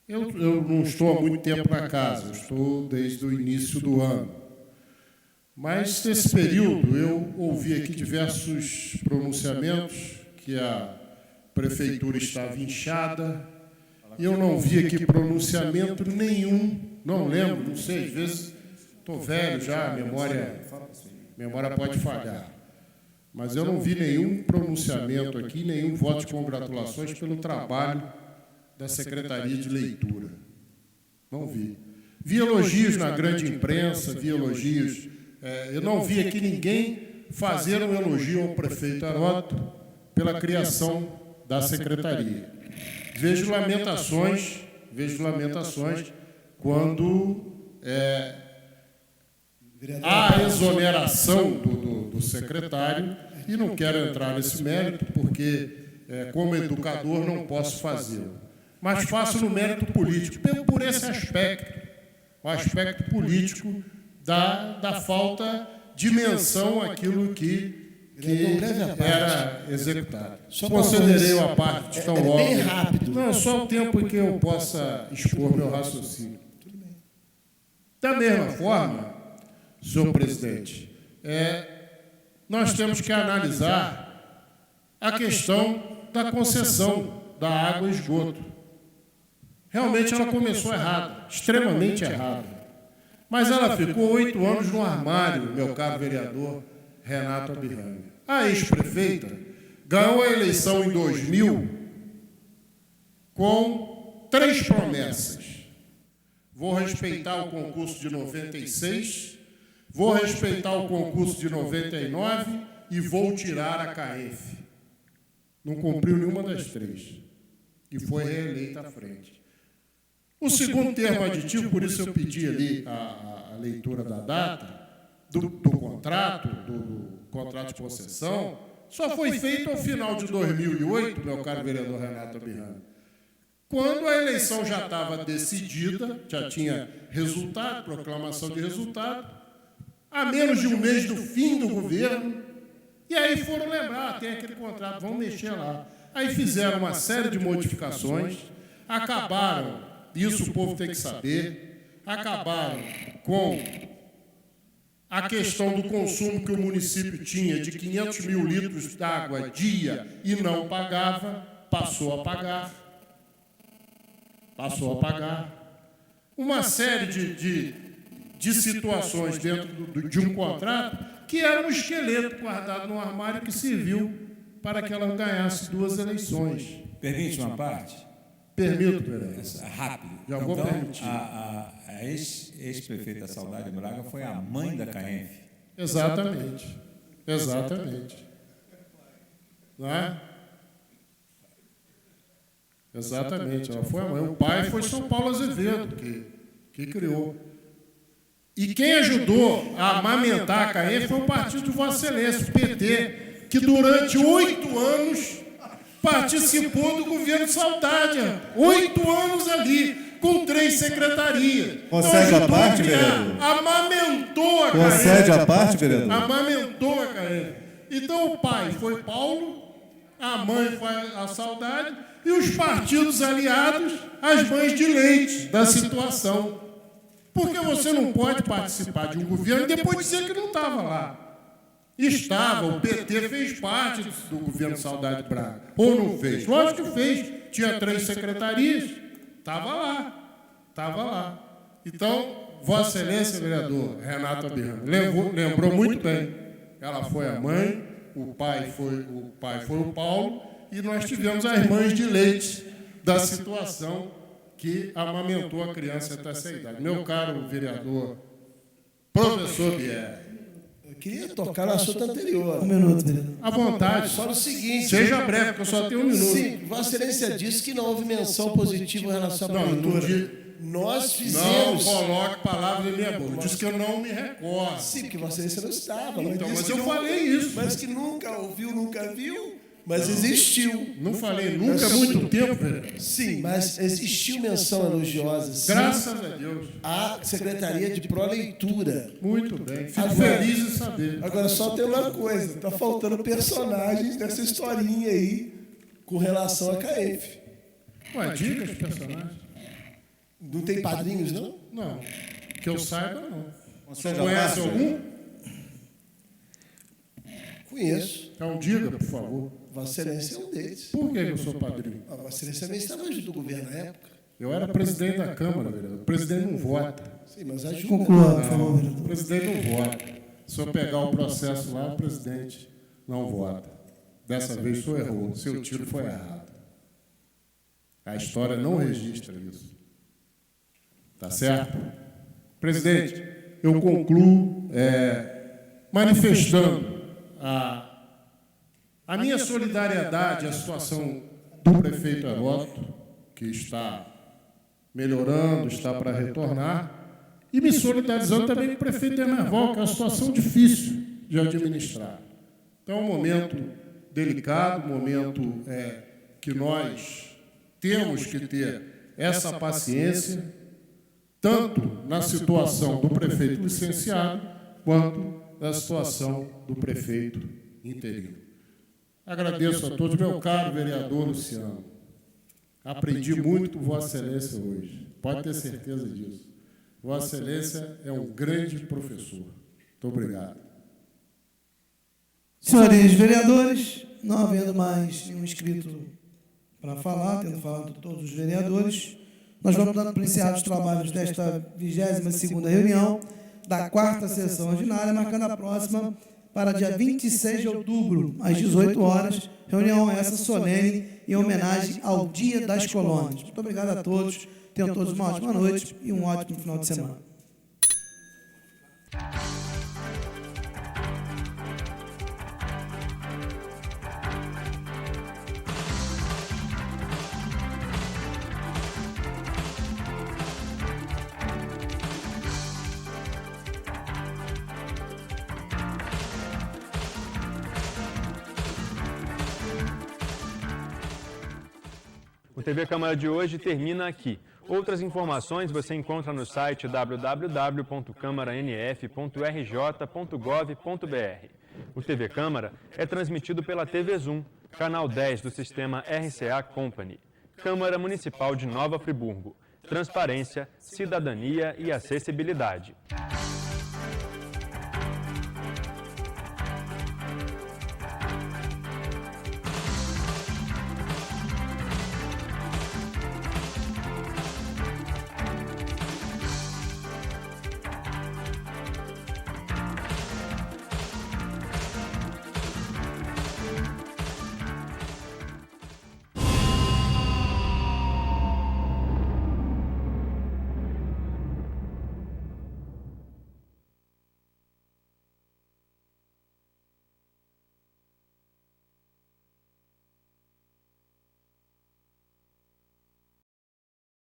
Eu não estou há muito tempo na casa, eu estou desde o início do ano. Mas, nesse período, eu ouvi aqui diversos pronunciamentos que a prefeitura estava inchada. Eu não vi aqui pronunciamento nenhum, não lembro, não sei, às vezes estou velho já, a memória pode falhar. Mas eu não vi nenhum pronunciamento aqui, nenhum voto de congratulações pelo trabalho da Secretaria de Leitura. Não vi. Vi elogios na grande imprensa, vi elogios. Eu não vi aqui ninguém fazer um elogio ao prefeito Heródoto pela criação da Secretaria. Vejo lamentações quando há a exoneração do secretário, e não quero entrar nesse mérito, porque, como educador, não posso fazê-lo. Mas faço no mérito político, por esse aspecto, o aspecto político da falta de menção àquilo que era executado. Concederei a parte tão logo. Bem rápido. Não, só o tempo em que eu possa expor meu raciocínio. Da mesma forma, senhor presidente, nós temos que analisar a questão da concessão da água e esgoto. Realmente ela começou errada, extremamente errada. Mas ela ficou 8 anos no armário, meu caro vereador Renato Abirranga. A ex-prefeita ganhou a eleição em 2000 com 3 promessas. Vou respeitar o concurso de 96, vou respeitar o concurso de 99 e vou tirar a CAEF. Não cumpriu nenhuma das 3 e foi reeleita à frente. O segundo termo aditivo, por isso eu pedi ali a leitura da data, do contrato de concessão, só foi feito ao final de 2008, meu caro vereador Renato Abirrani, quando a eleição já estava decidida, já tinha resultado, proclamação de resultado, a menos de um mês do fim do governo, e aí foram lembrar, tem aquele contrato, vamos mexer lá. Aí fizeram uma série de modificações, acabaram, isso o povo tem que saber, acabaram com a questão do consumo que o município tinha de 500 mil litros de água dia e não pagava, passou a pagar. Passou a pagar. Uma série de situações dentro de um contrato que era um esqueleto guardado no armário que serviu para que ela ganhasse 2 eleições. Permite uma parte? Permito, vereador. Rápido. Já vou permitir. A ex-prefeita da Saudade Braga foi a mãe da CAENF. Exatamente. Exatamente. Não é? Exatamente. Ela foi a mãe. O pai foi São Paulo Azevedo, que criou. E quem ajudou a amamentar a CAENF foi o partido de Vossa Excelência, o PT, que durante 8 anos participou do governo Saudade. 8 anos ali, com 3 secretarias. Concede a parte, vereador? Amamentou a CAENF. Concede a parte, vereador? Amamentou a CAENF. Então o pai foi Paulo, a mãe foi a Saudade, e os partidos aliados, as mães de leite da situação. Porque você não pode participar de um governo e depois dizer que não estava lá. Estava, o PT fez parte do governo Saudade Braga. Ou não fez? Lógico que fez. Tinha 3 secretarias, estava lá. Então, Vossa Excelência, vereador Renato Abirrani, lembrou muito bem. Ela foi a mãe, o pai foi o Paulo, e nós tivemos as mães de leite da situação que amamentou a criança até essa idade. Meu caro vereador, professor Bier. Eu queria tocar no assunto anterior. Um minuto, vereador. À vontade. Só no seguinte. Seja breve, porque eu só tenho 1 minuto. Sim, Vossa Excelência disse que não houve menção positiva em relação à prefeitura. Nós Não fizemos. coloque palavras em minha boca. Disse que eu não me recordo. Sim, porque Vossa Excelência não estava. Então, disse mas que eu não- falei isso. Mas que nunca ouviu, nunca viu, mas existiu. Não falei nunca, há muito tempo, vereador. Sim, mas existiu menção elogiosa, sim, Graças a Deus. à Secretaria de Pró-Leitura. Muito bem. Fico Agora- feliz em saber. Agora, só tem uma coisa, está faltando personagens nessa historinha aí com relação à CAENF. Ué, dicas de personagens? Não tem padrinhos, não? Não. Que eu saiba, não. Concede a Conhece parte? algum? Conheço. Então diga, por favor. Vossa Excelência é um deles. Por que eu sou padrinho? A Vossa Excelência também estava junto do governo na época. Eu era presidente da Câmara, vereador. O presidente não vota. Sim, mas ajuda. Conclua, por favor, O vereador. presidente não vota. Se eu pegar o processo lá, o presidente não vota. Dessa vez o senhor errou. Seu tiro foi errado. A história não registra isso. Tá certo? Presidente, eu concluo manifestando a minha solidariedade à situação do prefeito Heródoto, que está melhorando, está para retornar, e me solidarizando também com o prefeito Emerval, que é uma situação difícil de administrar. Então, é um momento delicado, um momento que nós temos que ter essa paciência, tanto na situação do prefeito licenciado, quanto na situação do prefeito interino. Agradeço a todos, meu caro vereador Luciano. Aprendi muito com Vossa Excelência hoje. Pode ter certeza disso. Vossa Excelência é um grande professor. Muito obrigado. Senhores vereadores, não havendo mais nenhum inscrito para falar, tendo falado todos os vereadores, nós vamos dando por encerrados os trabalhos desta 22ª reunião da 4ª sessão ordinária, marcando a próxima para dia 26 de outubro, às 18 horas, reunião essa solene em homenagem ao Dia das Colônias. Muito obrigado a todos, tenham todos uma ótima noite e um ótimo final de semana. O TV Câmara de hoje termina aqui. Outras informações você encontra no site www.câmaranf.rj.gov.br. O TV Câmara é transmitido pela TV Zoom, canal 10 do sistema RCA Company. Câmara Municipal de Nova Friburgo. Transparência, cidadania e acessibilidade.